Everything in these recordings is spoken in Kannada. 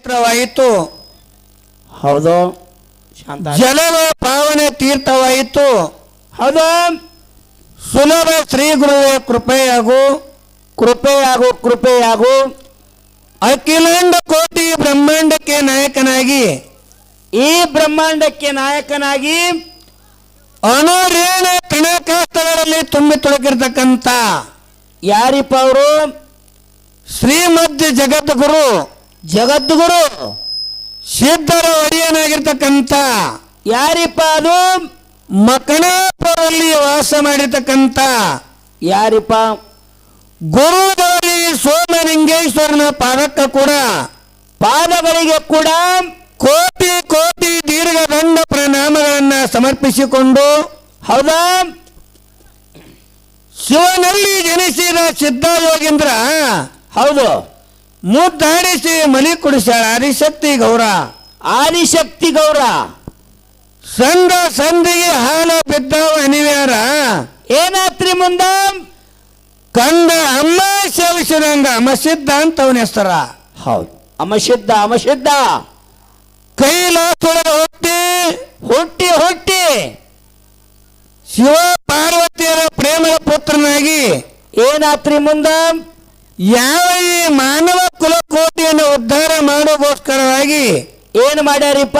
ಕ್ಷೇತ್ರವಾಯಿತು. ಹೌದು ಶಾಂತ. ಜಲವ ಪಾವನ ತೀರ್ಥವಾಯಿತು. ಹೌದು. ಸುಲಭ ಶ್ರೀ ಗುರುವೇ ಕೃಪೆಯಾಗು, ಕೃಪೆಯಾಗು, ಕೃಪೆಯಾಗು. ಅಖಿಲಾಂಡ ಕೋಟಿ ಬ್ರಹ್ಮಾಂಡಕ್ಕೆ ನಾಯಕನಾಗಿ, ಈ ಬ್ರಹ್ಮಾಂಡಕ್ಕೆ ನಾಯಕನಾಗಿ ಅನುರೇಣ ಕಣಕಾಸ್ತಗಳಲ್ಲಿ ತುಂಬಿ ತುಳುಕಿರ್ತಕ್ಕಂಥ ಯಾರಿಪ್ಪ ಅವರು? ಶ್ರೀಮದ್ ಜಗದ್ಗುರು, ಜಗದ್ಗುರು ಸಿದ್ಧರ ಒಡೆಯನಾಗಿರ್ತಕ್ಕಂಥ ಯಾರಿಪ್ಪ ಅದು? ಮಕಣಾಪುರದಲ್ಲಿ ವಾಸ ಮಾಡಿರ್ತಕ್ಕಂಥ ಯಾರಿಪ್ಪ? ಗುರುದೇವರಿ ಸೋಮಲಿಂಗೇಶ್ವರನ ಪಾದಕ್ಕ ಕೂಡ, ಪಾದಗಳಿಗೆ ಕೂಡ ಕೋಟಿ ಕೋಟಿ ದೀರ್ಘದಂಡ ಪ್ರಣಾಮಗಳನ್ನ ಸಮರ್ಪಿಸಿಕೊಂಡು, ಹೌದಾ, ಶಿವನಲ್ಲಿ ಜನಿಸಿದ ಸಿದ್ಧಯೋಗೀಂದ್ರ, ಹೌದು, ಮುದ್ದಾಡಿಸಿ ಮಲಿ ಕುಡಿಸ್ಯಾಳ ಆದಿಶಕ್ತಿ ಗೌರ. ಆದಿಶಕ್ತಿ ಗೌರ ಸಂದ ಸಂದಿಗೆ ಹಾಲ ಬಿದ್ದವ ಅನಿವ್ಯಾರ, ಏನಾತ್ರಿ ಮುಂದ? ಕಂದ ಅಮ್ಮ ಸೇವಿಸಿದಂಗ ಅಮಸಿದ್ಧ ಅಂತ ಅವನ ಹೆಸರ. ಹೌದು, ಅಮಶುದ್ಧ, ಅಮಶುದ್ಧ. ಕೈಲಾಸೊಳಗೆ ಹುಟ್ಟಿ ಹುಟ್ಟಿ ಹುಟ್ಟಿ ಶಿವ ಪಾರ್ವತಿಯರ ಪ್ರೇಮದ ಪುತ್ರನಾಗಿ ಏನಾತ್ರಿ ಮುಂದ? ಯಾವ ಈ ಮಾನವ ಕುಲಕೋಟಿಯನ್ನು ಉದ್ಧಾರ ಮಾಡೋಗೋಸ್ಕರವಾಗಿ ಏನ್ ಮಾಡ್ಯಾರಿಪ್ಪ?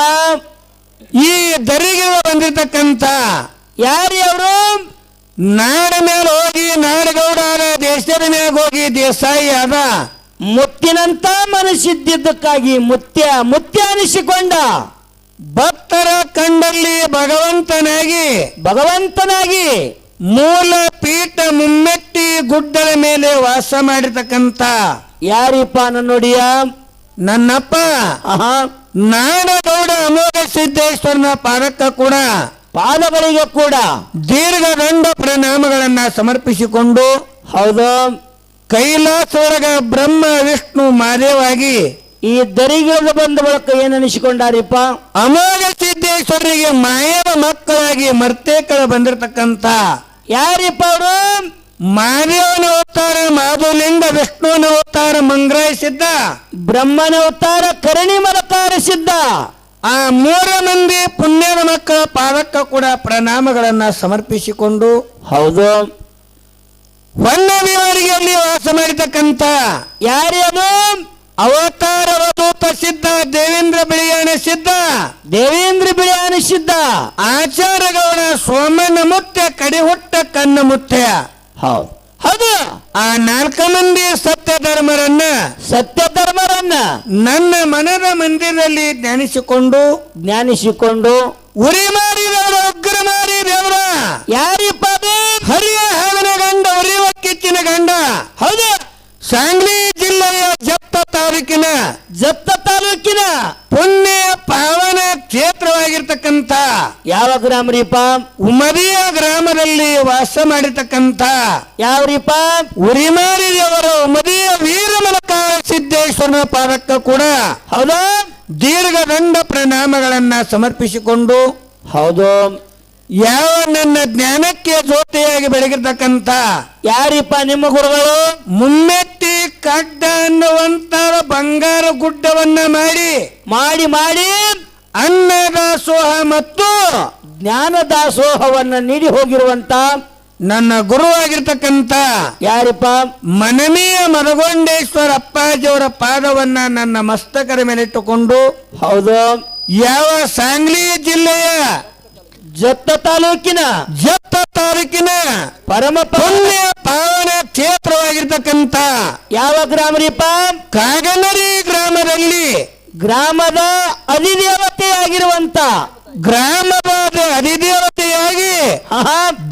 ಈ ದರಿಗೆ ಬಂದಿರತಕ್ಕಂಥ ಯಾರಿ ಅವರು? ನಾಡ ಮೇಲೆ ಹೋಗಿ ನಾಡಗೌಡ ಆದ, ದೇಶದ ಮ್ಯಾಗ ಹೋಗಿ ದೇಸಾಯಿ ಆದ, ಮುತ್ತಿನಂತ ಮನಸ್ಸಿದ್ದಕ್ಕಾಗಿ ಮುತ್ಯ ಮುತ್ಯ ಅನಿಸಿಕೊಂಡ ಭಕ್ತರ ಕಂಡಲ್ಲಿ ಭಗವಂತನಾಗಿ, ಭಗವಂತನಾಗಿ ಮೂಲ ಪೀಠ ಮುಮ್ಮೆಟ್ಟಿ ಗುಡ್ಡದ ಮೇಲೆ ವಾಸ ಮಾಡಿರ್ತಕ್ಕಂಥ ಯಾರಿಪ್ಪ ನನ್ನೊಡಿಯ? ನನ್ನಪ್ಪ ನಾಡಗೌಡ ಅಮೋಘ ಸಿದ್ದೇಶ್ವರನ ಪಾದಕ್ಕ ಕೂಡ, ಪಾದಗಳಿಗೆ ಕೂಡ ದೀರ್ಘದಂಡ ಪ್ರಣಾಮಗಳನ್ನ ಸಮರ್ಪಿಸಿಕೊಂಡು, ಹೌದು, ಕೈಲಾಸೊಳಗ ಬ್ರಹ್ಮ ವಿಷ್ಣು ಮಾದೇವಾಗಿ ಈ ದರಿಗಿಳಿದು ಬಂದ ಬಳಿಕ ಏನ್ ಅನಿಸಿಕೊಂಡಾರಿಪ್ಪ? ಅಮೋಘ ಸಿದ್ದೇಶ್ವರರಿಗೆ ಮಾಯದ ಮಕ್ಕಳಾಗಿ ಮರ್ತೇಕಳ ಬಂದಿರತಕ್ಕಂಥ ಯಾರಿಪ್ಪ ಅವರು? ಮಾದೇವನ ಅವತಾರ ಮಾಧುಲಿಂಗ, ವಿಷ್ಣುವಿನ ಅವತಾರ ಮಂಗ್ರಾಯ ಸಿದ್ಧ, ಬ್ರಹ್ಮನ ಅವತಾರ ಕರಣಿ ಮಲಕಾರ ಸಿದ್ಧ. ಆ 3 ಮಂದಿ ಪುಣ್ಯದ ಮಕ್ಕಳ ಪಾದಕ್ಕ ಕೂಡ ಪ್ರಣಾಮಗಳನ್ನ ಸಮರ್ಪಿಸಿಕೊಂಡು, ಹೌದು, ಹೊನ್ನವಿವರಿಗೆಯಲ್ಲಿ ವಾಸ ಮಾಡಿರ್ತಕ್ಕಂಥ ಯಾರಿ ಅದು? ಅವತಾರ ವಧೂತ ಸಿದ್ಧ, ದೇವೇಂದ್ರ ಬಿಳಿಯಾಣ ಸಿದ್ಧ, ದೇವೇಂದ್ರ ಬಿಳಿಯಾನ ಸಿದ್ಧ, ಆಚಾರಗೌಡ ಸೋಮನ ಮುತ್ಯ, ಕಡಿಹುಟ್ಟ ಕನ್ನ ಮುತ್ಯ. ಹೌದು, ಹೌದು. ಆ 4 ಮಂದಿ ಸತ್ಯ ಧರ್ಮರನ್ನ, ಸತ್ಯ ಧರ್ಮರನ್ನ ನನ್ನ ಮನದ ಮಂದಿರದಲ್ಲಿ ಜ್ಞಾನಿಸಿಕೊಂಡು ಉರಿ ಮಾರಿ ದೇವರ, ಉಗ್ರ ಮಾರಿ ದೇವರ, ಯಾರಿಪ್ಪ ಅದು? ಹರಿಯ ಹಾವಿನ ಗಂಡ, ಉರಿಯುವ ಕಿಚ್ಚಿನ ಗಂಡ. ಹೌದು, ಸಾಂಗ್ಲಿ ಜಿಲ್ಲೆಯ ಜಪ್ತ ತಾಲೂಕಿನ ಪುಣ್ಯ ಪಾವನ ಕ್ಷೇತ್ರವಾಗಿರ್ತಕ್ಕಂಥ ಯಾವ ಗ್ರಾಮರಿಪ್ಪ? ಉಮದಿಯ ಗ್ರಾಮದಲ್ಲಿ ವಾಸ ಮಾಡಿರ್ತಕ್ಕಂಥ ಯಾವ್ರಿಪ್ಪ? ಉರಿಮಾರಿ ದೇವರ ಉಮದಿಯ ವೀರಮಲಕ ಸಿದ್ದೇಶ್ವರನ ಪಾದಕ್ಕ ಕೂಡ, ಹೌದು, ದೀರ್ಘದಂಡ ಪ್ರಣಾಮಗಳನ್ನ ಸಮರ್ಪಿಸಿಕೊಂಡು, ಹೌದು, ಯಾವ ನನ್ನ ಜ್ಞಾನಕ್ಕೆ ಜೊತೆಯಾಗಿ ಬೆಳಗಿರ್ತಕ್ಕಂಥ ಯಾರಿಪ್ಪ ನಿಮ್ಮ ಗುರುಗಳು? ಮುಮ್ಮೆಟ್ಟಿ ಕಡ್ಡ ಅನ್ನುವಂತ ಬಂಗಾರ ಗುಡ್ಡವನ್ನ ಮಾಡಿ ಮಾಡಿ ಮಾಡಿ ಅನ್ನ ದಾಸೋಹ ಮತ್ತು ಜ್ಞಾನ ದಾಸೋಹವನ್ನ ನೀಡಿ ಹೋಗಿರುವಂತ ನನ್ನ ಗುರುವಾಗಿರ್ತಕ್ಕಂಥ ಯಾರಿಪ್ಪ? ಮನಮೀಯ ಮರಗೊಂಡೇಶ್ವರ ಅಪ್ಪಾಜಿಯವರ ಪಾದವನ್ನ ನನ್ನ ಮಸ್ತಕದ ಮೇಲಿಟ್ಟುಕೊಂಡು, ಹೌದು, ಯಾವ ಸಾಂಗ್ಲಿ ಜಿಲ್ಲೆಯ ಜತ್ತ ತಾಲೂಕಿನ ಪರಮ ಪುಣ್ಯ ಪಾವನ ಕ್ಷೇತ್ರವಾಗಿರ್ತಕ್ಕಂಥ ಯಾವ ಗ್ರಾಮರಿಪ್ಪ? ಕಾಗನರಿ ಗ್ರಾಮದಲ್ಲಿ ಗ್ರಾಮದ ಅಧಿದೇವತೆಯಾಗಿರುವಂತ, ಗ್ರಾಮದ ಅಧಿದೇವತೆಯಾಗಿ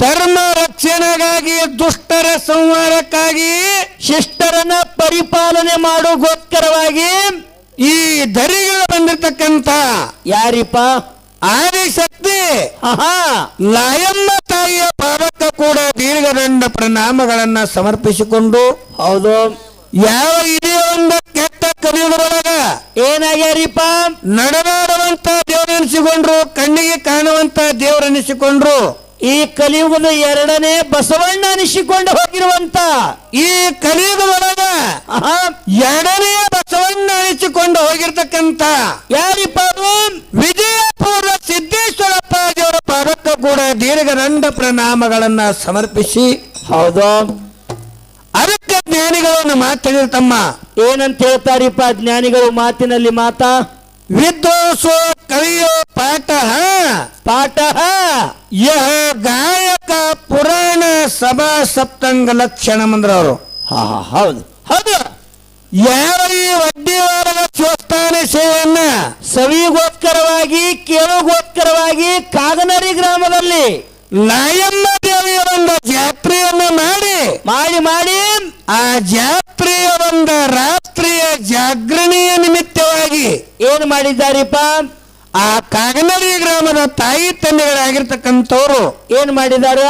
ಧರ್ಮ ರಕ್ಷಣೆಗಾಗಿ, ದುಷ್ಟರ ಸಂಹಾರಕ್ಕಾಗಿ, ಶಿಷ್ಟರನ್ನ ಪರಿಪಾಲನೆ ಮಾಡೋಗೋಸ್ಕರವಾಗಿ ಈ ಧರಿಗಳು ಬಂದಿರತಕ್ಕಂಥ ಯಾರಿಪ್ಪ? ಆದಿಶಕ್ತಿ ಲಾಯಮ್ಮ ತಾಯಿಯ ಪಾದಕ್ಕ ಕೂಡ ದೀರ್ಘದಂಡ ಪ್ರಣಾಮಗಳನ್ನ ಸಮರ್ಪಿಸಿಕೊಂಡು, ಹೌದು, ಯಾವ ಇದೇ ಒಂದು ಕೆಟ್ಟ ಕಲಿಯುಗದೊಳಗ ಏನಾಗ್ಯಾರಿಪ್ಪ? ನಡೆದಾಡುವಂತ ದೇವರನಿಸಿಕೊಂಡ್ರು, ಕಣ್ಣಿಗೆ ಕಾಣುವಂತ ದೇವರನಿಸಿಕೊಂಡ್ರು, ಈ ಕಲಿಯುಗದ ಎರಡನೇ ಬಸವಣ್ಣ ಅನಿಸಿಕೊಂಡು ಹೋಗಿರುವಂತ ಈ ಕಲಿಯುಗದೊಳಗ ಆಹಾ, ಎರಡನೆಯ ಬಸವಣ್ಣ ಅನಿಸಿಕೊಂಡು ಹೋಗಿರ್ತಕ್ಕಂಥ ಯಾರಿಪ್ಪ ಅದು? ವಿಜಯಪುರ ಸಿದ್ದೇಶ್ವರಪ್ಪ ದೇವರ ಪಾದಕ್ಕ ಕೂಡ ದೀರ್ಘದಂಡ ಪ್ರಣಾಮಗಳನ್ನ ಸಮರ್ಪಿಸಿ, ಹೌದು, ಅದಕ್ಕೆ ಜ್ಞಾನಿಗಳನ್ನು ಮಾತಾಡಿದ ತಮ್ಮ ಏನಂತ ಹೇಳ್ತಾರಿಪ್ಪ ಜ್ಞಾನಿಗಳು ಮಾತಿನಲ್ಲಿ ಮಾತಾ? ವಿದ್ವಾಂಸೋ ಕವಿಯೋ ಪಾಠ ಪಾಠ ಯಹ ಗಾಯಕ ಪುರಾಣ ಸಭಾ ಸಪ್ತಂಗ ಲಕ್ಷಣ ಮಂದ್ರವರು. ಹೌದು ಹೌದು. ಯಾವ ಈ ವಡ್ಡಿವಾರದ ಶಿವಸ್ಥಾನ ಸೇವೆಯನ್ನ ಸವಿಗೋಸ್ಕರವಾಗಿ ಕೇಳುಗೋಸ್ಕರವಾಗಿ ಕಾಗನರಿ ಗ್ರಾಮದಲ್ಲಿ ನಾಯಮ್ಮ ದೇವಿಯ ಒಂದು ಜಾತ್ರೆಯನ್ನ ಮಾಡಿ ಮಾಡಿ ಮಾಡಿ ಆ ಜಾತ್ರೆಯ ಒಂದು ರಾಷ್ಟ್ರೀಯ ಜಾಗರಣೆಯ ನಿಮಿತ್ತವಾಗಿ ಏನ್ ಮಾಡಿದ್ದಾರಿಪ್ಪ? ಆ ಕಾಗನರಿ ಗ್ರಾಮದ ತಾಯಿ ತಂದೆಗಳಾಗಿರ್ತಕ್ಕಂಥವ್ರು ಏನ್ ಮಾಡಿದಾರ?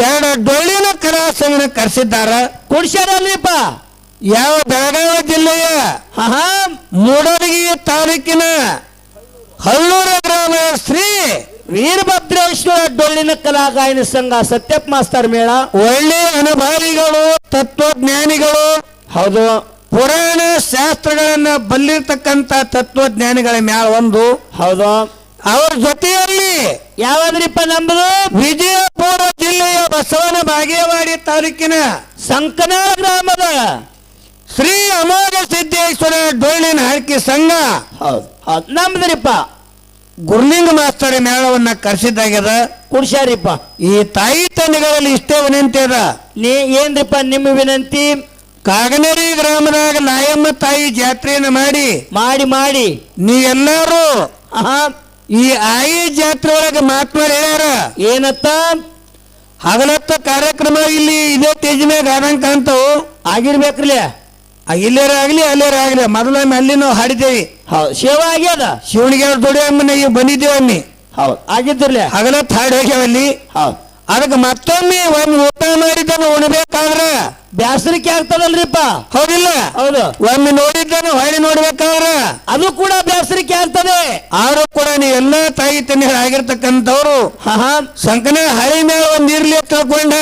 ಎರಡು ಡೊಳ್ಳಿನ ಕಲಾಸಂಗನ ಕರೆಸಿದ್ದಾರ. ಕುಡ್ಸ್ಯಾರಲ್ರಿಪ್ಪ? ಯಾವ ಬೆಳಗಾವಿ ಜಿಲ್ಲೆಯ ಹಾ, ಮೂಡಲಗಿ ತಾಲೂಕಿನ ಹಳ್ಳೂರ ಗ್ರಾಮ ಶ್ರೀ ವೀರಭದ್ರೇಶ್ವರ ಡೊಳ್ಳಿನ ಕಲಾಗಾಯನ ಸಂಘ ಸತ್ಯಪ್ಪ ಮಾಸ್ತರ್ ಮೇಳ. ಒಳ್ಳೆ ಅನುಭಾವಿಗಳು, ತತ್ವಜ್ಞಾನಿಗಳು, ಹೌದು, ಪುರಾಣ ಶಾಸ್ತ್ರಗಳನ್ನ ಬಲ್ಲಿರ್ತಕ್ಕಂಥ ತತ್ವಜ್ಞಾನಿಗಳ ಮ್ಯಾಲ ಒಂದು. ಹೌದು. ಅವ್ರ ಜೊತೆಯಲ್ಲಿ ಯಾವಾದ್ರಿಪ್ಪ ನಮ್ಮದು? ವಿಜಯಪುರ ಜಿಲ್ಲೆಯ ಬಸವನ ಬಾಗೇವಾಡಿ ತಾಲೂಕಿನ ಸಂಕನಾಳ ಗ್ರಾಮದ ಶ್ರೀ ಅಮೋಘ ಸಿದ್ದೇಶ್ವರ ಡೊಳ್ಳಿನ ಹರಕೆ ಸಂಘ ಹೌದು ಹೌದು ನಮ್ದ್ರಿಪ್ಪ. ಗುರ್ಲಿಂಗ ಮಾಸ್ತರ್ ಮೇಳವನ್ನ ಕರೆಸಿದ್ದಾಗ್ಯದ. ಕುಡ್ಸ್ಯಾರಿಪ್ಪ. ಈ ತಾಯಿ ತಂದೆಗಳಲ್ಲಿ ಇಷ್ಟೇ ವಿನಂತಿ ಅದ. ಏನ್ರಿಪ್ಪ ನಿಮ್ಮ ವಿನಂತಿ? ಕಾಗನರಿ ಗ್ರಾಮದಾಗ ನಾಯಮ್ಮ ತಾಯಿ ಜಾತ್ರೆಯನ್ನ ಮಾಡಿ ಮಾಡಿ ಮಾಡಿ ನೀವೆಲ್ಲರೂ ಆಹಾ, ಈ ಆಯಿ ಜಾತ್ರೆ ಒಳಗೆ ಮಾತನಾಡಿ ಹೇಳ್ಯಾರ. ಏನತ್ತ? ಹಗಲತ್ತ ಕಾರ್ಯಕ್ರಮ ಇಲ್ಲಿ ಇದೇ ತೇಜ್ ಮ್ಯಾಗ ಆದಂಗ ಕಾಣ್ತಾವು. ಆಗಿರ್ಬೇಕ್ರಲ್ಲ. ಇಲ್ಲೇರ ಆಗ್ಲಿ ಅಲ್ಲೇರ ಆಗ್ಲಿ ಮೊದಲೊಮ್ಮೆ ಅಲ್ಲಿ ನಾವು ಹಾಡಿದ್ದೇವೆ. ಹೌದು, ಸೇವಾ ಆಗ್ಯದ. ಶಿವನಿಗೆ ದುಡಿಯಮ್ಮನ ಈಗ ಬಂದಿದ್ದೇವಮ್ಮಿ. ಹೌದು, ಆಗಿದ್ರಲ್ಲ. ಹಗಲತ್ತ ಹಾಡಿ ಹೋಗ್ಯಾವಲ್ಲಿ. ಹೌದು, ಅದಕ್ಕೆ ಮತ್ತೊಮ್ಮೆ ಒಮ್ಮೆ ಊಟ ಮಾಡಿದ್ದನ್ನು ಉಣ್ಬೇಕಾದ್ರ ಬ್ಯಾಸರಿಕೆ ಆಗ್ತದಲ್ರಿಪ್ಪ? ಹೌದಿಲ್ಲ? ಹೌದು. ಒಮ್ಮೆ ನೋಡಿದ್ದನ್ನು ಹೊಳ್ಳಿ ನೋಡ್ಬೇಕಾದ್ರ ಅದು ಕೂಡ ಬ್ಯಾಸರಿಕೆ ಆಗ್ತದೆ. ಆದ್ರೂ ಕೂಡ ನೀವೆಲ್ಲ ತಾಯಿ ತಂದೆಗಳಾಗಿರ್ತಕ್ಕಂಥವ್ರು ಹಾ, ಸಂಕನ ಹಳಿ ಮೇಲೆ ಒಂದ್ ಇರ್ಲಿ ಅಂತ ತಿಳ್ಕೊಂಡ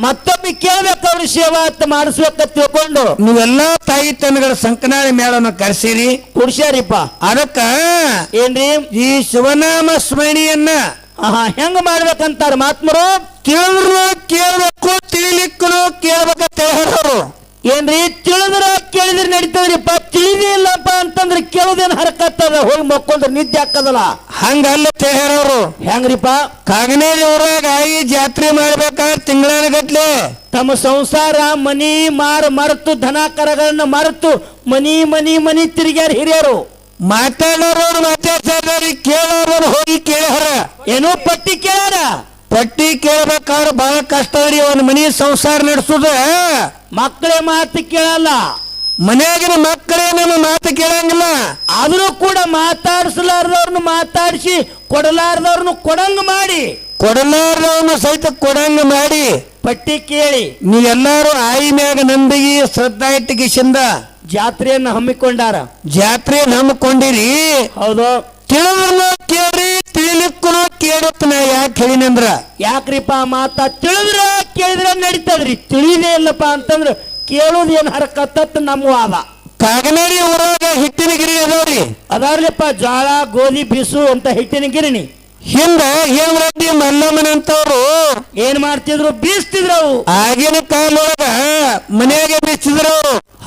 ಮತ್ತೊಮ್ಮೆ ಕೇಳ್ಬೇಕು ಅವ್ರ ಸೇವಾ ಅಂತ ಮಾಡಿಸ್ಬೇಕಂತ ತಿಳ್ಕೊಂಡು ನೀವೆಲ್ಲಾ ತಾಯಿ ತಂದೆಗಳ ಸಂಕನಾಳಿ ಮೇಳವನ್ನು ಕರೆಸಿರಿ. ಕುಡ್ಸ್ಯಾರಿಪ್ಪ. ಅದಕ್ಕ ಏನ್ರಿ ಈ ಶಿವನಾಮ ಸ್ಮರಣೆಯನ್ನ ಹೆಂಗ ಮಾಡ್ಬೇಕಂತಾರ ಮಹಾತ್ಮರು? ತಿಳಿದ್ರು ಕೇಳ್ಬೇಕು, ತಿಳಿಲಿಕ್ಕೂ ಕೇಳ್ಬೇಕಂತ ಹೇಳೋರು. ಏನ್ರಿ ತಿಳಿದ್ರ ಕೇಳಿದ್ರೆ ನಡೀತದ್ರಿಪ್ಪ, ತಿಳಿದೇ ಇಲ್ಲಪ್ಪ ಅಂತಂದ್ರೆ ಕೇಳೋದೇನು ಹರಕತ್ತದ, ಹೋಗಿ ಮಕ್ಕೊಂಡ್ರೆ ನಿದ್ದೆ ಹಾಕದಲ್ಲ. ಹಂಗಲ್ಲ ಹೇಳೋರು. ಹೆಂಗ್ರಿಪ್ಪ? ಕಾಗನೇರಿ ಊರಾಗ ಆಗಿ ಜಾತ್ರೆ ಮಾಡ್ಬೇಕಾದ್ರೆ ತಿಂಗಳಾನ ಗಟ್ಲೆ ತಮ್ಮ ಸಂಸಾರ ಮನಿ ಮರೆತು ದನ ಕರಗಳನ್ನ ಮರೆತು ಮನಿ ಮನಿ ಮನಿ ತಿರುಗ್ಯಾರ ಹಿರಿಯರು. ಮಾತಾಡೋರು ಮಾತಾಡ್ತಾರೆ, ಕೇಳೋರು ಹೋಗಿ ಕೇಳ್ಯಾರ. ಏನೋ ಪಟ್ಟಿ ಕೇಳಾರ. ಪಟ್ಟಿ ಕೇಳ್ಬೇಕಾದ್ರೆ ಬಹಳ ಕಷ್ಟ ರೀ. ಒಂದ್ ಮನಿ ಸಂಸಾರ ನಡೆಸುದ ಮಕ್ಕಳೇ ಮಾತು ಕೇಳಲ್ಲ, ಮನ್ಯಾಗಿನ ಮಕ್ಕಳೇ ನಮ್ಮ ಮಾತು ಕೇಳಂಗಿಲ್ಲ. ಆದ್ರೂ ಕೂಡ ಮಾತಾಡಿಸಲಾರ್ದವ್ರನ್ನ ಮಾತಾಡಿಸಿ ಕೊಡಲಾರ್ದವ್ರನ್ನ ಕೊಡಂಗ ಮಾಡಿ, ಕೊಡಲಾರ್ದವನು ಸಹಿತ ಕೊಡಂಗ ಮಾಡಿ ಪಟ್ಟಿ ಕೇಳಿ ನೀವೆಲ್ಲರೂ ಆಯಿ ಮ್ಯಾಗ ನಂಬಿಗಿ ಶ್ರದ್ಧಾ ಇಟ್ಟಿಗೆಸಿಂದ ಜಾತ್ರೆಯನ್ನು ಹಮ್ಮಿಕೊಂಡಾರ. ಜಾತ್ರೆ ಹಮ್ಮಿಕೊಂಡಿರಿ. ಹೌದು. ತಿಳಿದ್ರು ಕೇಳ್ರಿ, ತಿಳಿಲಿಕ್ಕೂ ಕೇಳತ್. ನಾ ಯಾಕೆ ಹೇಳಿನಂದ್ರ ಯಾಕ್ರಿಪ್ಪ ಮಾತಾ ತಿಳಿದ್ರ ಕೇಳಿದ್ರ ನಡೀತದ್ರಿ, ತಿಳಿದೇ ಇಲ್ಲಪ್ಪ ಅಂತಂದ್ರ ಕೇಳೋದು ಏನ್ ಹರಕತ್ತ ನಮ್ಮ ವಾದ. ಕಾಗನೇರಿ ಊರಾಗ ಹಿಟ್ಟಿನ ಗಿರಿ ಅದಾವ್ರಿ. ಅದಾರ್ಲಿಪ್ಪ ಜೋಳ ಗೋಧಿ ಬಿಸು ಅಂತ ಹಿಟ್ಟಿನ ಗಿರಣಿ. ಹಿಂದ ಹೇಮರೆಡ್ಡಿ ಮಲ್ಲಮ್ಮನಂತವ್ರು ಏನ್ ಮಾಡ್ತಿದ್ರು? ಬೀಸ್ತಿದ್ರು. ಅವು ಆಗಿನ ಕಾಲೊಳಗ ಮನೆಯಾಗೆ ಬೀಸಿದ್ರು.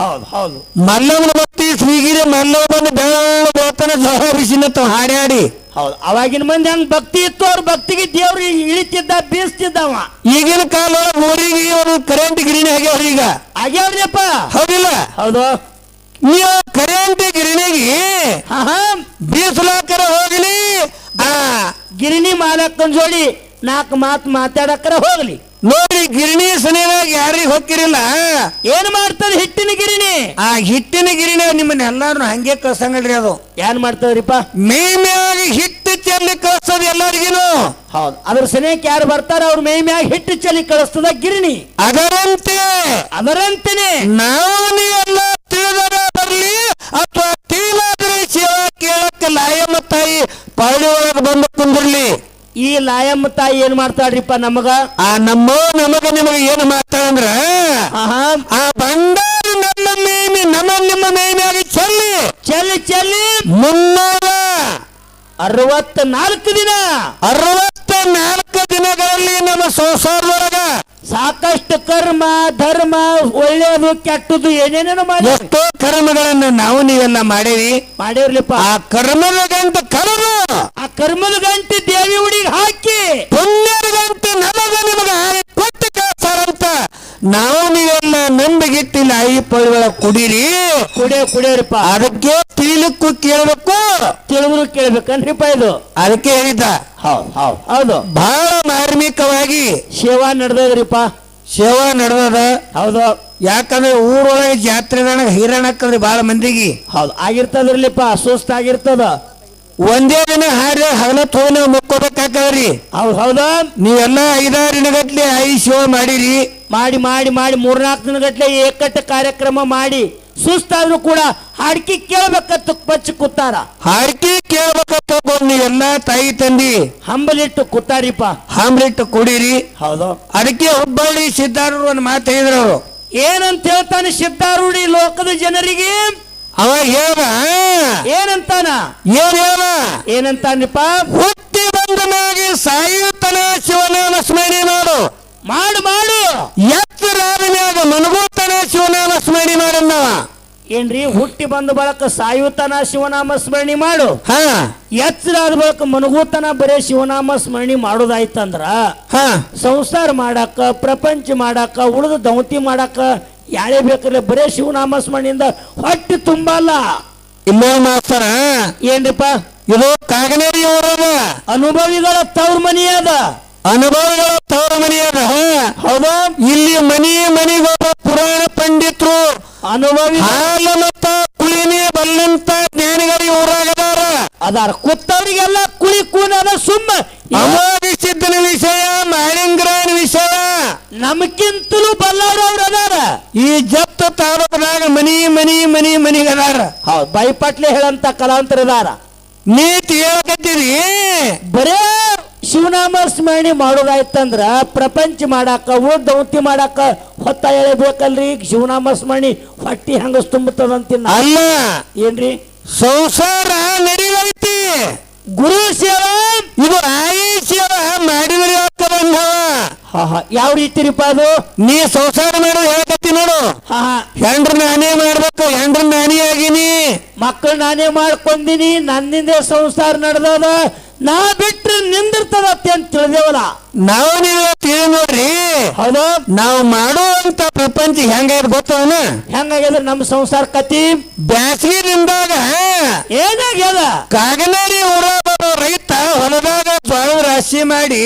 ಹೌದು ಹೌದು. ಮಲ್ಲಮ್ಮನ ಭಕ್ತಿ ಶ್ರೀಗಿರಿ ಮಲ್ಲಮ್ಮನ ಬೆಳ್ಳ ಬೆಳತನ ಜೋಳ ಬಿಸಿನತ್ತ ಹಾಡ್ಯಾಡಿ. ಹೌದು, ಅವಾಗಿನ ಮಂದಿ ಹಂಗ ಭಕ್ತಿ ಇತ್ತು, ಅವ್ರ ಭಕ್ತಿಗೆ ದೇವ್ರು ಇಳಿತಿದ್ದ, ಬೀಸ್ತಿದ್ದವ. ಈಗಿನ ಕಾಲೊಳಗ ಊರಿಗೆ ಒಂದು ಕರೆಂಟ್ ಗಿರಣಿ ಆಗ್ಯಾವ್ರಿ. ಈಗ ಆಗ್ಯಾವ್ರಿಯಪ್ಪ. ಹೌದಿಲ್ಲ? ಹೌದು. ನೀವು ಕರೆಂಟ್ ಗಿರಣಿಗೆ ಬೀಸಲಾಕರ ಹೋಗ್ಲಿ, ಆ ಗಿರಣಿ ಮಾಲಕ್ಕನ್ ಜೋಡಿ ನಾಲ್ಕು ಮಾತು ಮಾತಾಡಕರ ಹೋಗ್ಲಿ. ನೋಡಿ ಗಿರಣಿ ಸನಿಯಾಗ ಯಾರಿಗೆ ಹೊಕ್ಕಿರಿಲ್ಲ. ಏನ್ ಮಾಡ್ತದ ಹಿಟ್ಟಿನ ಗಿರಣಿ? ಆ ಹಿಟ್ಟಿನ ಗಿರಣಿ ನಿಮ್ಮನ್ನ ಎಲ್ಲಾರು ಹಂಗೆ ಕಳ್ಸಂಗಲ್ರಿ. ಅದು ಏನ್ ಮಾಡ್ತದ್ರಿಪ್ಪ? ಮೈ ಮ್ಯಾಗ ಹಿಟ್ಟು ಚೆಲ್ಲಿ ಕಳ್ಸೋದು ಎಲ್ಲರಿಗೇನು. ಹೌದು, ಅದ್ರ ಸನಿಯಕ್ಕೆ ಯಾರು ಬರ್ತಾರ ಅವ್ರ ಮೈ ಮ್ಯಾಗ ಹಿಟ್ಟು ಚೆಲ್ಲಿ ಕಳಿಸ್ತದ ಗಿರಣಿ. ಅದರಂತೆನೆ ನಾವು ನೀವೆಲ್ಲ ತಿಳಿದರ ಬರ್ಲಿ ಅಥವಾ ತಿಳಿಲಾದ್ರೆ ಸೇವಾ ಕೇಳಕ್ಕೆ ಲಾಯಮ್ಮ ತಾಯಿ ಪಾಳಿ ಒಳಗೆ ಬಂದು ಕುಂದಿರ್ಲಿ. ಈ ಲಾಯಮ್ಮ ತಾಯಿ ಏನ್ ಮಾಡ್ತಾಳ್ರಿಪ್ಪ ನಮಗ ಆ ನಮಗ ನಿಮಗ ಏನ್ ಮಾಡ್ತಾಳಂದ್ರ ಆಹಾ ಆ ಬಂಡಾರ ನಮ್ಮ ಮೇಮಿ ನಿಮ್ಮ ಮೇಮಿಯಾಗಿ ಚೆಲ್ಲಿ ಚೆಲ್ಲಿ ಚೆಲ್ಲಿ 364 ದಿನ 64 ದಿನಗಳಲ್ಲಿ ನಮ್ಮ ಸಂಸಾರದೊಳಗ ಸಾಕಷ್ಟು ಕರ್ಮ ಧರ್ಮ ಒಳ್ಳೆಯದು ಕೆಟ್ಟದ್ದು ಏನೇನೇನು ಮಾಡಿ ಎಷ್ಟೋ ಕರ್ಮಗಳನ್ನ ನಾವು ನೀವೆಲ್ಲ ಮಾಡೇವ್ರಿಪ್ಪ ಆ ಕರ್ಮದ ಗಂಟೆ ಕರೆದು ಆ ಕರ್ಮದ ಗಂಟೆ ದೇವಿ ಹುಡಿಗೆ ಹಾಕಿ ಪುಣ್ಯದ ಗಂಟೆ ನಮಗ ನಿಮಗ ಕೊಟ್ಟು ಕಳ್ಸಾರಂತ ನಾವು ನೀವೆಲ್ಲ ನಂಬಿಗಿಟ್ಟಿಲ್ಲ ಈ ಪೊಳ್ಳ ಕುಡೀರಿ ಕುಡಿಯೋರಿಪ್ಪ ಅದಕ್ಕೆ ತಿಳಿಲಿಕ್ಕೂ ಕೇಳಬೇಕು ತಿಳಿದ್ರು ಕೇಳ್ಬೇಕನ್ರಿಪ್ಪ ಇದು ಅದಕ್ಕೆ ಹೇಳಿದ್ದ ಹೌದು ಬಹಳ ಮಾರ್ಮಿಕವಾಗಿ ಸೇವಾ ನಡೆದ್ರಿಪ್ಪ ಸೇವಾ ನಡೆದದ ಹೌದು ಯಾಕಂದ್ರೆ ಊರೊಳಗೆ ಜಾತ್ರೆದಾಗ ಹೈರಾಣಕ್ಕಂದ್ರೆ ಬಹಳ ಮಂದಿಗೆ ಹೌದು ಆಗಿರ್ತದ್ರಲ್ಲಿಪ್ಪ ಸುಸ್ತಾಗಿರ್ತದ ಒಂದೇ ದಿನ ಹಾರಿ ಹಗಲತ್ತು ಹೋಗಿ ನಾವು ಮುಕ್ಕೋಬೇಕಾಕದ್ರಿ ಹೌದಾ ನೀವೆಲ್ಲ 5-6 ದಿನಗಟ್ಲೆ ಸೇವೆ ಮಾಡಿರಿ ಮಾಡಿ 3-4 ದಿನಗಟ್ಲೆ ಏಕಟ್ಟ ಕಾರ್ಯಕ್ರಮ ಮಾಡಿ ಸುಸ್ತಾದ್ರೂ ಕೂಡ ಹಾಡ್ಕಿ ಕೇಳ್ಬೇಕತ್ತು ಪಚ್ಚ ಕೂತಾರ ಹಾಡ್ಕಿ ಕೇಳ್ಬೇಕತ್ತ ನೀವೆಲ್ಲ ತಾಯಿ ತಂದಿ ಹಂಬಲಿಟ್ಟು ಕೂತಾರಿಪ್ಪ ಹಂಬಲಿಟ್ಟು ಕುಡೀರಿ ಹೌದು ಅದಕ್ಕೆ ಹುಬ್ಬಳ್ಳಿ ಸಿದ್ಧಾರೂಢರು ಒಂದು ಮಾತು ಹೇಳಿದ್ರು ಅವರು ಏನಂತ ಹೇಳ್ತಾನೆ ಸಿದ್ಧಾರೂಢಿ ಲೋಕದ ಜನರಿಗೆ ಅವ ಹೇಳ ಏನಂತಾನ ಏನಂತಾನಿಪ್ಪ ಹುಟ್ಟಿ ಬಂದ ಮ್ಯಾಗೆ ಸಾಯುತ್ತನ ಶಿವನಾಮ ಸ್ಮರಣೆ ಮಾಡು ಎತ್ತರಾದ ಮ್ಯಾಗ ಮನಗೋತನ ಶಿವನಾಮ ಸ್ಮರಣೆ ಮಾಡನ್ನವ ಏನ್ರಿ ಹುಟ್ಟಿ ಬಂದ ಬಳಕ ಸಾಯುತನ ಶಿವನಾಮ ಸ್ಮರಣೆ ಮಾಡು ಎಚ್ಚರಾದ ಬಳಕ ಮನಗೋತನ ಬರೇ ಶಿವನಾಮ ಸ್ಮರಣೆ ಮಾಡೋದಾಯ್ತಂದ್ರ ಸಂಸಾರ ಮಾಡಾಕ ಪ್ರಪಂಚ ಮಾಡಾಕ ಉಳಿದ ದೌತಿ ಮಾಡಾಕ ಯಾರೇ ಬೇಕಾದ್ರೆ ಬರೇ ಶಿವನಾಮ ಸ್ಮರಣೆಯಿಂದ ಹೊಟ್ಟೆ ತುಂಬಲ್ಲ ಇನ್ನೋ ಮಾಸ್ತರ ಏನ್ರಿಪ್ಪ ಇದು ಕಾಗನೇರಿ ಊರದ ಅನುಭವಿಗಳ ತವ್ರ ಮನಿ ಅದ ಹೌದಾ ಇಲ್ಲಿ ಮನಿಗೊಬ್ಬ ಪುರಾಣ ಪಂಡಿತರು ಅನುಭವಿ ಹಾಲು ಮತ್ತ ಕುಳಿನೇ ಬಲ್ಲಂತ ಜ್ಞಾನಿಗರಿ ಊರಾಗದಾರ ಅದಾರ ಕೂತವ್ರಿಗೆಲ್ಲ ಕುಳಿ ಕೂನದ ಸುಮ್ಮ ಅಮೋಘಿಸಿದ್ದನ ವಿಷಯ ಮಾಳಿಂಗ್ರಾಯನ ವಿಷಯ ನಮಕ್ಕಿಂತಲೂ ಬಲ್ಲವ್ರವ್ರ ಅದಾರ ಈ ಜಪ್ತ ತಾಲೂಕದಾಗ ಮನಿಗದಾರ ಹೌದು ಬೈಪಟ್ಲೆ ಹೇಳಂತ ಕಲಾವಂತರದಾರ ನೀತಿ ಹೇಳಕತ್ತೀರಿ ಬರೇ ಶಿವನಾಮ ಸ್ಮರಣೆ ಮಾಡೋದಾಯ್ತಂದ್ರ ಪ್ರಪಂಚ ಮಾಡಾಕ ದೌತಿ ಮಾಡಾಕ ಹೊತ್ತ ಎಳಬೇಕಲ್ರಿ ಶಿವನಾಮ ಸ್ಮರಣೆ ಹೊಟ್ಟಿ ಹಂಗಸ್ ತುಂಬುತ್ತದಂತಿನ್ನ ಅಲ್ಲ ಏನ್ರಿ ಸಂಸಾರ ನಡಿವೈತಿ ಗುರು ಸೇವಾ ಇದು ಆಯಿ ಸೇವಾ ಮಾಡಿದ್ರೆ ಯಾವ ರೀತಿರಿಪ್ಪ ಅದು ನೀ ಸಂಸಾರ ಮಾಡೋದು ಹೇಳಕತ್ತಿ ನೋಡು ಹೆಂಡ್ರ ನಾನೇ ಮಾಡ್ಬೇಕು ಹೆಂಡ್ರ ನಾನೇ ಆಗಿನಿ ಮಕ್ಕಳು ನಾನೇ ಮಾಡ್ಕೊಂಡಿನಿ ನನ್ನಿಂದ ಸಂಸಾರ ನಡೆದದ ನಾ ಬಿಟ್ರೆ ನಿಂದಿರ್ತದತ್ತೆ ಅಂತ ತಿಳಿದೇವಲ್ಲ ನಾವು ನೀವು ತಿಳಿ ನೋಡ್ರಿ ಹೌದು ನಾವು ಮಾಡುವಂತ ಪ್ರಪಂಚ ಹೆಂಗಾಯ್ತು ಗೊತ್ತವನ ಹೆಂಗಾಗ್ಯದ ನಮ್ಮ ಸಂಸಾರ ಕತಿ ಬ್ಯಾಸಗಿದಿಂದಾಗ ಏನಾಗ್ಯದ ಕಾಗನೇರಿ ಊರ ರೈತ ಹೊಲದಾಗ ಜೋಳ ರಾಶಿ ಮಾಡಿ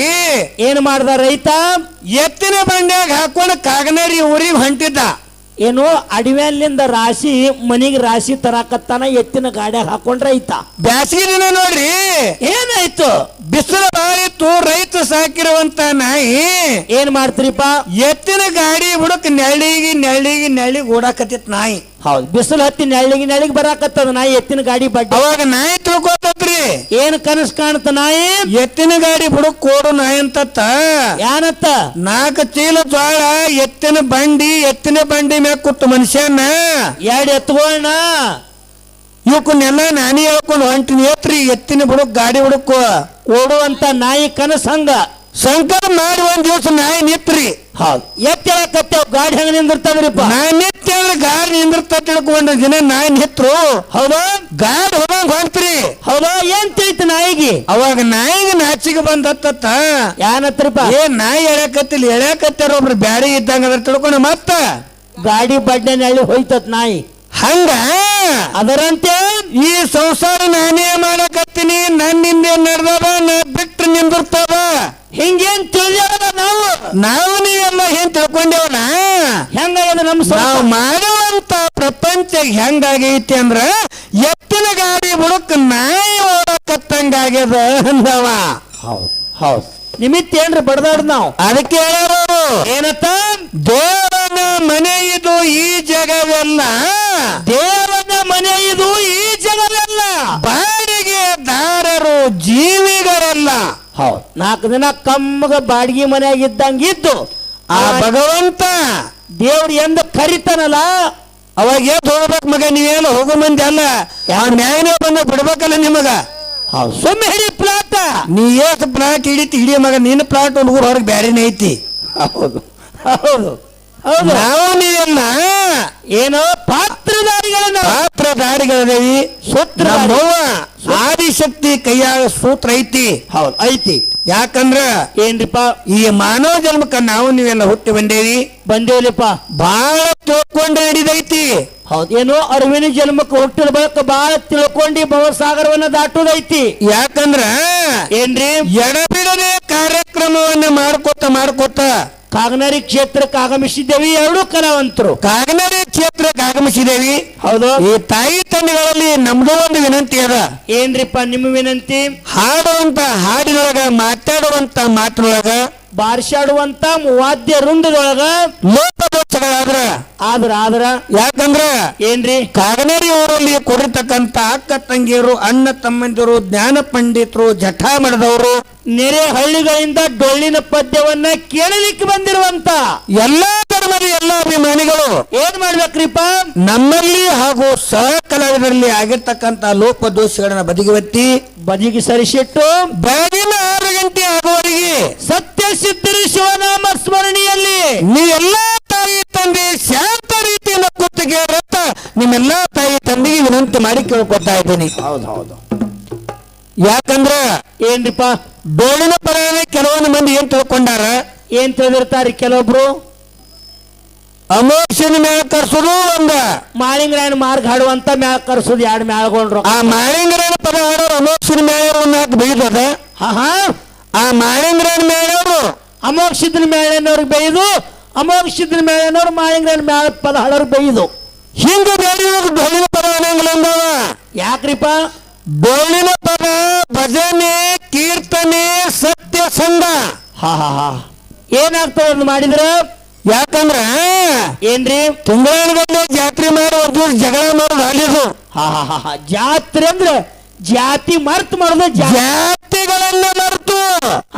ಏನ್ ಮಾಡ್ದ ರೈತ ಎತ್ತಿನ ಬಂಡ್ಯಾಗ ಹಾಕೊಂಡು ಕಾಗನೇರಿ ಊರಿಗೆ ಹೊಂಟಿದ್ದ ಏನು ಅಡವ್ಯಾಲಿಂದ ರಾಶಿ ಮನಿಗೆ ರಾಶಿ ತರಾಕತ್ತಾನ ಎತ್ತಿನ ಗಾಡ್ಯಾಗ ಹಾಕೊಂಡ್ರ ರೈತ ಬ್ಯಾಸಗಿ ದಿನ ನೋಡ್ರಿ ಏನಾಯ್ತು ಬಿಸಿಲು ಬಾಳಿತ್ತು ರೈತ ಸಾಕಿರುವಂತ ನಾಯಿ ಏನ್ ಮಾಡ್ತೀರಿಪ್ಪ ಎತ್ತಿನ ಗಾಡಿ ಹುಡುಕ್ ನೆಳ್ಳಿಗೆ ಓಡಾಕತ್ತಿತ್ ನಾಯಿ ಹೌದು ಬಿಸಿಲು ಹತ್ತಿ ನೆಳ್ಳಿಗೆ ಬರಾಕತ್ತದ ನಾಯಿ ಎತ್ತಿನ ಗಾಡಿ ಬಡ್ಡಿ ಅವಾಗ ನಾಯಿ ತಿಳ್ಕೊತತ್ರಿ ಏನ್ ಕನಸು ಕಾಣುತ್ತ ನಾಯಿ ಎತ್ತಿನ ಗಾಡಿ ಹುಡುಕ್ ಕೋಡು ನಾಯಿ ಅಂತತ್ತ ಏನತ್ತ 4 ಚೀಲ ಜೋಳ ಎತ್ತಿನ ಬಂಡಿ ಮ್ಯಾಗ ಕೂತು ಮನುಷ್ಯನ 2 ಎತ್ತುಗಳನ್ನ ಇವಕ್ಕನ್ನೆಲ್ಲ ನಾನಿ ಹೇಳ್ಕೊಂಡು ಹೊಂಟಿನಿ ಎತ್ತಿನ ಹುಡುಕ್ ಗಾಡಿ ಹುಡುಕ್ ಓಡುವಂತ ನಾಯಿ ಕನಸಂಗ ಸಂಕಟ ಮಾಡಿ ಒಂದ್ ದಿವಸ ನಾಯಿ ನಿತ್ರಿ ಹೌದು ಎತ್ತೇಳಕತ್ತೇವ್ ಗಾಡಿ ಹೆಂಗ ನಿಂದಿರ್ತಾವ್ರಿಪ್ಪ ನಾಯಿ ನಿತ್ಯ ಗಾಡಿ ನಿಂದಿರ್ತ ತಿಳ್ಕೊಂಡ ದಿನ ನಾಯಿ ನಿತ್ರು ಹೌದಾ ಗಾಡಿ ಹೋಗಂಗ್ ಹೊಂಟ್ರಿ ಹೌದಾ ಏನ್ ತಿಳಿತು ನಾಯಿಗೆ ಅವಾಗ ನಾಯಿಗೆ ನಾಚಿಗೆ ಬಂದತ್ತ ಏನತ್ರಪ್ಪ ನಾಯಿ ಎಳ್ಯಾಕತ್ತಾರ ಒಬ್ರು ಬ್ಯಾಡಿ ಇದ್ದಂಗ ಅದ್ರ ತಿಳ್ಕೊಂಡ ಮತ್ತ ಗಾಡಿ ಬಡ್ಡೆ ನಳ್ಳಿ ಹೋಯ್ತತ್ ನಾಯಿ ಹಂಗ ಅದರಂತೆ ಈ ಸಂಸಾರ ನಾನೇ ಮಾಡಕತ್ತೀನಿ ನನ್ನಿಂದ ನಡೆದವ ನಾ ಬಿಟ್ರೆ ನಿಂದಿರ್ತವ ಹಿಂಗೇನ್ ತಿಳಿದ ನಾವು ನೀವೆಲ್ಲ ಏನ್ ತಿಳ್ಕೊಂಡೇವನ ಹೆಂಗಾಗ್ಯದ ನಾವು ಮಾಡುವಂತ ಪ್ರಪಂಚ ಹೆಂಗಾಗೈತಿ ಅಂದ್ರ ಎತ್ತಿನ ಗಾಡಿ ಬುಡಕ್ ನಾಯಿ ಓಡಕತ್ತಂಗಾಗ್ಯದ ಅಂದವ ಹೌದು ನಿಮಿತ್ತ ಏನ್ರಿ ಬಡದಾಡ್ ನಾವು ಅದಕ್ಕೆ ಹೇಳೋರು ಏನತ್ತ ದೇವನ ಮನೆ ಇದು ಈ ಜಗವೆಲ್ಲ ದೇವನ ಮನೆ ಇದು ಈ ಜಗವೆಲ್ಲ ಬಾಡಿಗೆ ದಾರರು ಜೀವಿಗರೆಲ್ಲ ಹೌದು 4 ದಿನ ಕಮ್ಮಗ ಬಾಡಿಗೆ ಮನೆಯಾಗ ಇದ್ದಂಗಿದ್ದು ಆ ಭಗವಂತ ದೇವ್ರು ಎಂದು ಕರಿತಾನಲ್ಲ ಅವಾಗ ಏತ್ ಹೋಗ್ಬೇಕು ಮಗ, ನೀವೇನು ಹೋಗೋ ಮಂದಿ ಅಲ್ಲ, ಆ ನ್ಯಾಯನೇ ಬಂದ ಬಿಡ್ಬೇಕಲ್ಲ ನಿಮಗ. ಹೌದು ಸುಮ್ಮನೆ ಹಿಡಿ ಪ್ಲಾಟ, ನೀ ಏತ್ ಪ್ಲಾಟ್ ಹಿಡಿತಿ ಹಿಡಿಯ ಮಗ, ನಿನ್ನ ಪ್ಲಾಟ್ ಹುಡುಗರು ಹೊರಗೆ ಬ್ಯಾರೇನೆ ಐತಿ. ಹೌದು ಹೌದು ಹೌದು ನಾವು ನೀವೆಲ್ಲ ಏನೋ ಪಾತ್ರಧಾರಿಗಳದೇವಿ. ಸೂತ್ರ ನಮ್ಮವ್ವ ಆದಿಶಕ್ತಿ ಕೈಯಾಗ ಸೂತ್ರ ಐತಿ. ಹೌದು ಐತಿ. ಯಾಕಂದ್ರ ಏನ್ರಿಪ್ಪ, ಈ ಮಾನವ ಜನ್ಮಕ್ಕ ನಾವು ನೀವೆಲ್ಲ ಹುಟ್ಟಿ ಬಂದೇವಲಿಪ್ಪ, ಬಹಳ ತಿಳ್ಕೊಂಡ್ರೆ ಹಿಡಿದೈತಿ. ಹೌದು ಏನೋ ಅರಿವಿನ ಜನ್ಮಕ್ಕೆ ಹುಟ್ಟಿದ ಬಳಿಕ ಬಹಳ ತಿಳ್ಕೊಂಡಿ ಭವಸಾಗರವನ್ನ ದಾಟುದೈತಿ. ಯಾಕಂದ್ರ ಏನ್ರಿ, ಎಡಬಿಡದೆ ಕಾರ್ಯಕ್ರಮವನ್ನ ಮಾಡ್ಕೋತ ಕಾಗನರಿ ಕ್ಷೇತ್ರಕ್ಕೆ ಆಗಮಿಸಿದ್ದೇವೆ. 2 ಕಲಾವಂತರು ಕಾಗನರಿ ಕ್ಷೇತ್ರಕ್ಕೆ ಆಗಮಿಸಿದೇವಿ. ಹೌದು. ಈ ತಾಯಿ ತಂದೆಗಳಲ್ಲಿ ನಮ್ದು ಒಂದು ವಿನಂತಿ ಅದ. ಏನ್ರಿಪ್ಪ ನಿಮ್ಮ ವಿನಂತಿ? ಹಾಡುವಂತ ಹಾಡಿನೊಳಗ, ಮಾತಾಡುವಂತ ಮಾತಿನೊಳಗ, ಬಾರಿಸಾಡುವಂತ ವಾದ್ಯ ವೃಂದದೊಳಗ ಲೋಪದೋಷಗಳಾದ್ರ ಆದ್ರ ಯಾಕಂದ್ರ ಏನ್ರಿ, ಕಾಗನರಿ ಊರಲ್ಲಿ ಕೊಡಿರ್ತಕ್ಕಂತ ಅಕ್ಕ ತಂಗಿಯರು, ಅಣ್ಣ ತಮ್ಮಂದಿರು, ಜ್ಞಾನ ಪಂಡಿತರು, ಜಠ ಮಡದವರು, ನೆರೆ ಹಳ್ಳಿಗಳಿಂದ ಡೊಳ್ಳಿನ ಪದ್ಯವನ್ನ ಕೇಳಲಿಕ್ಕೆ ಬಂದಿರುವಂತ ಎಲ್ಲಾ ಧರ್ಮದ ಎಲ್ಲಾ ಅಭಿಮಾನಿಗಳು ಏನ್ ಮಾಡ್ಬೇಕ್ರಿಪ್ಪ, ನಮ್ಮಲ್ಲಿ ಹಾಗೂ ಸಹ ಕಲಾವಿದರಲ್ಲಿ ಆಗಿರ್ತಕ್ಕಂತ ಲೋಪದೋಷಗಳನ್ನ ಬದಿಗೆ ಸರಿಸಿಟ್ಟು ಬೆಳಗಿನ 6 ಗಂಟೆ ಆಗುವವರೆಗೆ ಸತ್ಯ ಸಿದ್ಧರು ಶಿವನಾಮ ಸ್ಮರಣೆಯಲ್ಲಿ ನೀವೆಲ್ಲಾ ತಾಯಿ ತಂದೆ ಶಾಂತ ರೀತಿಯಿಂದ ಕೂತಿಗೆ ರತ್ತ ನಿಮ್ಮೆಲ್ಲಾ ತಾಯಿ ತಂದೆಗೆ ವಿನಂತಿ ಮಾಡಿ ಕೇಳ್ಕೊತಾ ಇದ್ದೀನಿ. ಹೌದು. ಯಾಕಂದ್ರ ಏನ್ರಿಪ್ಪ, ಡೋಳಿನ ಪರಾಣ ಕೆಲವೊಂದು ಮಂದಿ ಏನ್ ತಿಳ್ಕೊಂಡಾರ, ಏನ್ ತಿಳಿದಿರ್ತಾರಿ ಕೆಲವೊಬ್ರು, ಅಮೋಕ್ಷನ ಮ್ಯಾಲ ಕರ್ಸೋದು ಒಂದ, ಮಾಳಿಂಗರಾಯನ ಮಾರ್ಗ ಹಾಡುವಂತ ಮ್ಯಾಲ ಕರ್ಸೋದು 2 ಮ್ಯಾಳಗೊಂಡ್ರು. ಆ ಮಾಳಿಂಗರಾಯನ ಪದ ಹಾಡೋರು ಅಮೋಕ್ಷನ ಮ್ಯಾಲ ಒಂದು 4 ಬೈದದ. ಆ ಮಾಳಿಂಗರಾಯನ ಮ್ಯಾಲವರು ಅಮೋಕ್ಷಿದ್ರ ಮೇಳನವ್ರಿಗೆ ಬೈದು, ಅಮೋಕ್ಷಿದ್ರ ಮೇಳನವ್ರು ಮಾಳಿಂಗರಾಯನ ಮ್ಯಾಲ ಪದ ಹಾಡೋರು ಬೈದು. ಹಿಂಗ ಬೇಡಿಯೋದು ಡೊಳ್ಳಿನ ಪದ ಅನ್ನಂಗಿಲ್ಲ. ಯಾಕ್ರಿಪ್ಪ, ಡೊಳ್ಳಿನ ಪದ ಭಜನೆ, ಕೀರ್ತನೆ, ಸತ್ಯ ಸಂಘ ಏನಾಗ್ತದೆ ಅದು ಮಾಡಿದ್ರ? ಯಾಕಂದ್ರ ಏನ್ರಿ, ತಿಂಗಳಗಟ್ಟಲೆ ಜಾತ್ರೆ ಮಾಡಿ ಒಂದು ಜಗಳ ಮಾಡೋದು ಅಲ್ಲಿದು. ಜಾತ್ರೆ ಅಂದ್ರೆ ಜಾತಿ ಮರ್ತು ಮಾಡೋದು, ಜಾತಿಗಳನ್ನ ಮರೆತು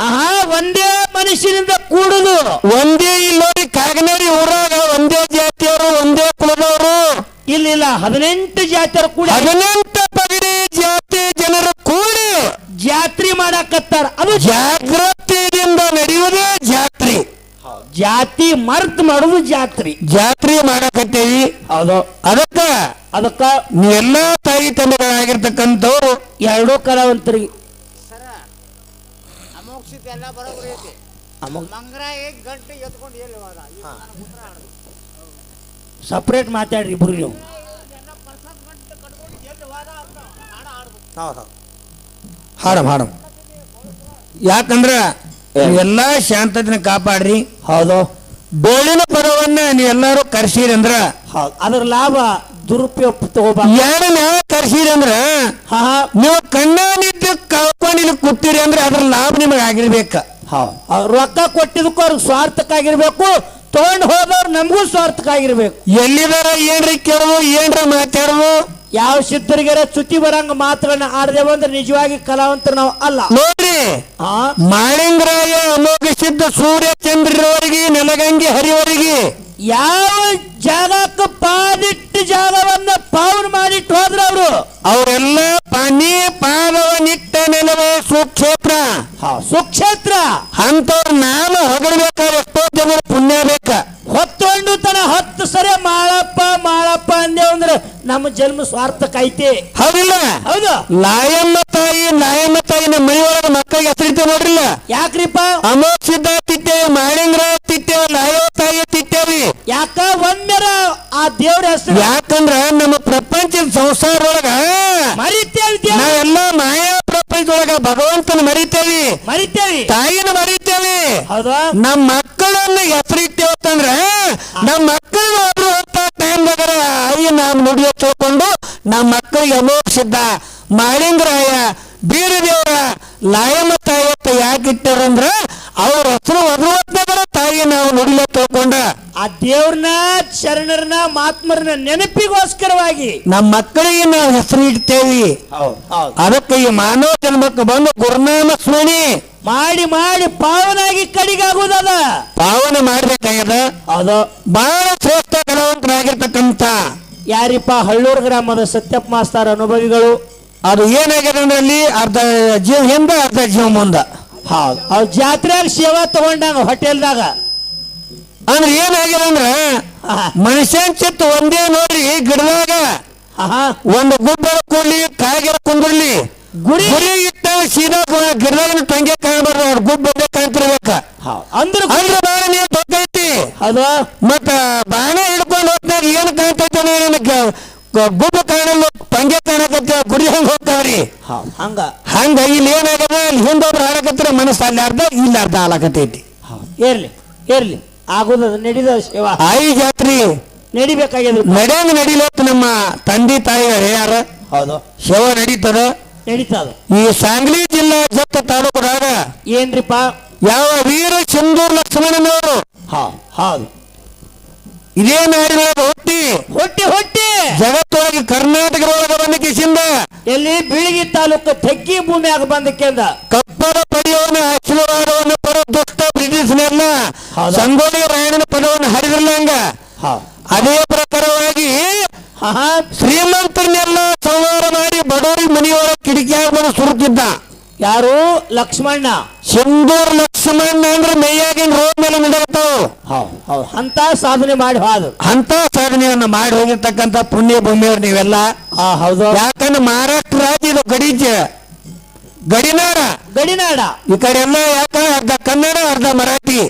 ಒಂದೇ ಮನುಷ್ಯನಿಂದ ಕೂಡುದು. ಒಂದೇ ಇಲ್ಲಿ ನೋಡಿ ಕಾಗನರಿ ಊರಾಗ ಒಂದೇ ಜಾತಿಯವರು, ಒಂದೇ ಕುಲದವರು ಇಲ್ಲ 18 ಜಾತಿಯವರು ಕೂಡಿ, 18 ಪಗಡಿ ಜಾತಿ ಜನರು ಕೂಡಿ ಜಾತ್ರೆ ಮಾಡಾಕತ್ತಾರ. ಅದು ಜಾಗೃತಿಯಿಂದ ನಡೆಯುವುದೇ ಜಾತ್ರೆ. ಜಾತಿ ಮರ್ತ್ ಮಾಡುದು ಜಾತ್ರೆ ಮಾಡಕತ್ತೇವಿ. ಹೌದು. ಅದಕ್ಕ ನೀವೆಲ್ಲಾ ತಾಯಿ ತಂದೆಗಳಾಗಿರ್ತಕ್ಕಂಥವ್ರು 2 ಕಲಾವಂತರಿಗೆ ಸಪ್ರೇಟ್ ಮಾತಾಡ್ರಿ ಇಬ್ರು ನೀವು. ಹಾಡಮ್ ಯಾಕಂದ್ರ ನೀವೆಲ್ಲಾ ಶಾಂತತೆನ ಕಾಪಾಡ್ರಿ. ಹೌದು. ಡೋಳಿನ ಪದವನ್ನ ನೀವೆಲ್ಲಾರು ಕರ್ಸಿರಿ ಅಂದ್ರ ಅದ್ರ ಲಾಭ ದುರುಪಯೋಗ ತಗೋಬಾರ. ಕರ್ಸಿರಿ ಅಂದ್ರ ನೀವು ಕಣ್ಣಾನಿದ್ದು ಕಳ್ಕೊಂಡಿಲ್ಲಿ ಕೂತೀರಿ ಅಂದ್ರೆ ಅದ್ರ ಲಾಭ ನಿಮಗೆ ಆಗಿರ್ಬೇಕ. ರೊಕ್ಕ ಕೊಟ್ಟಿದ್ದಕ್ಕೂ ಅವ್ರಿಗೆ ಸ್ವಾರ್ಥಕ್ಕಾಗಿರ್ಬೇಕು, ತಗೊಂಡು ಹೋದವ್ರು ನಮಗೂ ಸ್ವಾರ್ಥಕ್ಕಾಗಿರ್ಬೇಕು. ಎಲ್ಲಿದಾರ ಏನ್ರಿ ಕೇಳೋದು, ಏನ್ರ ಮಾತಾಡೋದು, ಯಾವ ಸಿದ್ಧರಿಗಾರ ಚ್ಯುತಿ ಬರಂಗ ಮಾತುಗಳನ್ನ ಆಡದೇವ ಅಂದ್ರೆ ನಿಜವಾಗಿ ಕಲಾವಂತರು ನಾವು ಅಲ್ಲ. ನೋಡ್ರಿ, ಮಾಳಿಂಗರಾಯ ಅಮೋಘ ಸಿದ್ಧ ಸೂರ್ಯ ಚಂದ್ರರವರೆಗೆ ನೆಲಗಂಗೆ ಹರಿವರೆಗೆ ಯಾವ ಜಾಗಕ್ಕೆ ಪಾದಿಟ್ಟು ಜಾಗವನ್ನ ಪಾವನ ಮಾಡಿಟ್ಟು ಹೋದ್ರ ಅವರೆಲ್ಲ ಪಾದವನಿಟ್ಟ ನೆಲವೇ ಸುಕ್ಷೇತ್ರ. ಸುಕ್ಷೇತ್ರ ಅಂತವ್ರ ನಾನು ಹೊಗಡ್ಬೇಕಾದ್ರೆ ಎಷ್ಟೋ ಜನರ ಪುಣ್ಯ ಬೇಕ. ಹೊತ್ತೊಂಡು ತನ 10 ಸರಿ ಮಾಳಪ್ಪ ಅಂದೇವ್ ಅಂದ್ರೆ ನಮ್ಮ ಜನ್ಮ ಸ್ವಾರ್ಥಕ ಐತಿ. ಹೌದಿಲ್ಲ? ಹೌದು. ನಾಯಮ್ಮ ತಾಯಿ ನಮ್ಮ ಮನೆಯೊಳಗ ಮಕ್ಕಳಿಗೆ ಹೆಸರಿತೇವೆ ನೋಡ್ರಿಲ್ಲ. ಯಾಕ್ರಿಪ್ಪ? ಅಮೋಘ ಸಿದ್ಧ ತಿತ್ತೇವೆ, ಮಾಳಿಂಗರಾಯ ತಿತ್ತೇವೆ, ನಾಯವ ತಾಯಿ ತಿತ್ತೇವಿ. ಯಾಕ ಒಂದರ ಆ ದೇವ್ರ ಹೆಸರು? ಯಾಕಂದ್ರ ನಮ್ಮ ಪ್ರಪಂಚದ ಸಂಸಾರದೊಳಗ ಮರಿತೇವಿ. ನಾವೆಲ್ಲ ಮಾಯಾ ಪ್ರಪಂಚದೊಳಗ ಭಗವಂತನ ಮರಿತೇವಿ, ತಾಯಿನ ಮರಿತೇವಿ. ಹೌದಾ? ನಮ್ಮ ಮಕ್ಕಳನ್ನ ಹೆಸರಿಟ್ಟೇವತ್ತಂದ್ರ ನಮ್ಮ ಮಕ್ಕಳಿಗೆ ಹೋದ್ರು ಅಂತ ಟೈಮ್ದಾಗ ಆಯಿ ನಾವು ನುಡಿಯ ತಿಳ್ಕೊಂಡು ನಮ್ಮ ಮಕ್ಕಳಿಗೆ ಅಮೋಘ ಸಿದ್ಧ, ಮಾಳಿಂಗರಾಯ, ಬೀರದೇವರ, ಲಾಯಮ್ಮ ತಾಯಿ ಅಂತ ಯಾಕೆ ಇಟ್ಟಾರಂದ್ರ ಅವ್ರ ಹೆಸರು ಒದರುವತ್ನಾಗರ ತಾಯಿ ನಾವು ನುಡಿಯ ತಿಳ್ಕೊಂಡ ಆ ದೇವ್ರನ್ನ ಶರಣರನ್ನ ಮಹಾತ್ಮರನ್ನ ನೆನಪಿಗೋಸ್ಕರವಾಗಿ ನಮ್ಮ ಮಕ್ಕಳಿಗೆ ನಾವು ಹೆಸರು ಇಡ್ತೇವಿ. ಅದಕ್ಕೆ ಈ ಮಾನವ ಜನ್ಮಕ್ಕೆ ಬಂದು ಗುರುನಾಮ ಸ್ಮರಣೆ ಮಾಡಿ ಮಾಡಿ ಪಾವನಾಗಿ ಕಡಿಗಾಗುವುದದ ಪಾವನ ಮಾಡ್ಬೇಕಾಗ್ಯದ. ಅದು ಬಹಳ ಶ್ರೇಷ್ಠ ಕಲಾವಂತರಾಗಿರ್ತಕ್ಕಂಥ ಯಾರಿಪ್ಪ ಹಳ್ಳೂರು ಗ್ರಾಮದ ಸತ್ಯಪ್ಪ ಮಾಸ್ತಾರ ಅನುಭವಿಗಳು. ಅದು ಏನಾಗ್ಯದ ಅಂದ್ರೆ ಅಲ್ಲಿ ಅರ್ಧ ಜೀವ ಹಿಂದ ಅರ್ಧ ಜೀವ ಮುಂದ. ಹೌದು ಅವ್ರ ಜಾತ್ರೆಯಾಗ ಸೇವಾ ತಗೊಂಡಾಗ ಹೋಟೆಲ್ದಾಗ. ಅಂದ್ರೆ ಏನಾಗ್ಯದ ಅಂದ್ರ ಮನುಷ್ಯನ್ ಚಿತ್ತ ಒಂದೇ ನೋಡ್ರಿ, ಗಿಡದಾಗ ಒಂದು ಗುಡ್ಡ ಕೂಡ್ಲಿ ಕಾಗಿರ ಕುಂದ್ರಲಿ ಗುರಿ ಇಟ್ಟ ಸೀದಾ ಗಿಡದಾಗ ಟೊಂಗೆ ಕಾಣಬಾರ್ದು, ಅವ್ರ ಗುಡ್ ಬಂದೇ ಕಾಣ್ತಿರ್ಬೇಕ. ಅಂದ್ರೆ ಬಾಣ ನೀರು ತೊಕ್ಕೈತಿ ಅದು ಮತ್ತ ಬಾಣ ಹಿಡ್ಕೊಂಡು ಹೋಗ್ತಾಗ ಏನ್ ಕಾಣ್ತೈತೆ ಗುಡ್ಡ ಕಾಣಲು ಟೊಂಗೆ ಕಾಣಕತ್ತ ಗುಡಿ ಹಂಗ ಹೋಗ್ತಾವ್ರಿ. ಹಂಗ ಇಲ್ಲಿ ಏನಾಗದ, ಅಲ್ಲಿ ಹಿಂದೊಬ್ರು ಹಾಡಕತ್ರ ಮನಸ್ಸು ಅಲ್ಲಿ ಅರ್ಧ ಇಲ್ಲಿ ಅರ್ಧ ಹಾಲಕತೈತಿ. ಇರ್ಲಿ ಇರ್ಲಿ ಆಗುದ ನಡೀದ ಸೇವಾ ಆಯಿ ಜಾತ್ರಿ ನಡಿಬೇಕಾಗ್ಯದ. ನಡೆಯಂಗ ನಡಿಲತ್ತ ನಮ್ಮ ತಂದೆ ತಾಯಿಗಳು ಯಾರ. ಹೌದು ಸೇವಾ ನಡೀತದ ನಡೀತದ. ಈ ಸಾಂಗ್ಲಿ ಜಿಲ್ಲಾ ಜತ್ತ ತಾಲೂಕದಾಗ ಏನ್ರಿಪ್ಪ ಯಾವ ವೀರ ಸಿಂಧೂರ್ ಲಕ್ಷ್ಮಣನವರು ಹೌದು ಇದೇ ನಾಡಿನೊಳಗ ಹುಟ್ಟಿ ಹೊಟ್ಟಿ ಹೊಟ್ಟಿ ಜಗತ್ತೊಳಗೆ ಕರ್ನಾಟಕದೊಳಗೆ ಬಂದ ಕಿಸಿಂದ ಎಲ್ಲಿ ಬೀಳಗಿ ತಾಲೂಕು ತೆಗ್ಗಿ ಭೂಮಿಯಾಗ ಬಂದಕ್ಕೆಂದ ಕಪ್ಪದ ಪಡೆಯವನ್ನ ಆಶೀರ್ವಾದವನ್ನು ಪರ ದುಷ್ಟ ಬ್ರಿಟಿಷ್ನೆಲ್ಲ ಸಂಗೊಳ್ಳಿ ರಾಯಣ್ಣನ ಪದವನ್ನು ಹರಿದಿಲ್ಲ ಹಂಗ. ಅದೇ ಪ್ರಕಾರವಾಗಿ ಶ್ರೀಮಂತರನ್ನೆಲ್ಲ ಸಂಹಾರ ಮಾಡಿ ಬಡವರಿಗೆ ಮನೆಯೊಳಗೆ ಕಿಟಕಿಯಾಗ ಬಂದು ಸುರುತ್ತಿದ್ದ. ಯಾರು? ಲಕ್ಷ್ಮಣ್ಣ. ಸಿಂಧೂರ್ ಲಕ್ಷ್ಮಣ್ಣ ಅಂದ್ರೆ ಮೈಯಾಗಿನ ರೋಡ್ ಮೇಲೆ ನಡೆಯತ್ತಾವ. ಅಂತ ಸಾಧನೆ ಮಾಡಿ ಹೋದ, ಅಂತ ಸಾಧನೆಯನ್ನ ಮಾಡಿ ಹೋಗಿರ್ತಕ್ಕಂಥ ಪುಣ್ಯ ಭೂಮಿಯವ್ರು ನೀವೆಲ್ಲ. ಹೌದು. ಯಾಕಂದ್ರೆ ಮಹಾರಾಷ್ಟ್ರ ರಾಜ್ಯ ಇದು ಗಡಿನಾಡ ಗಡಿನಾಡ. ಈ ಕಡೆ ಎಲ್ಲ ಯಾಕಂದ್ರೆ ಅರ್ಧ ಕನ್ನಡ ಅರ್ಧ ಮರಾಠಿ.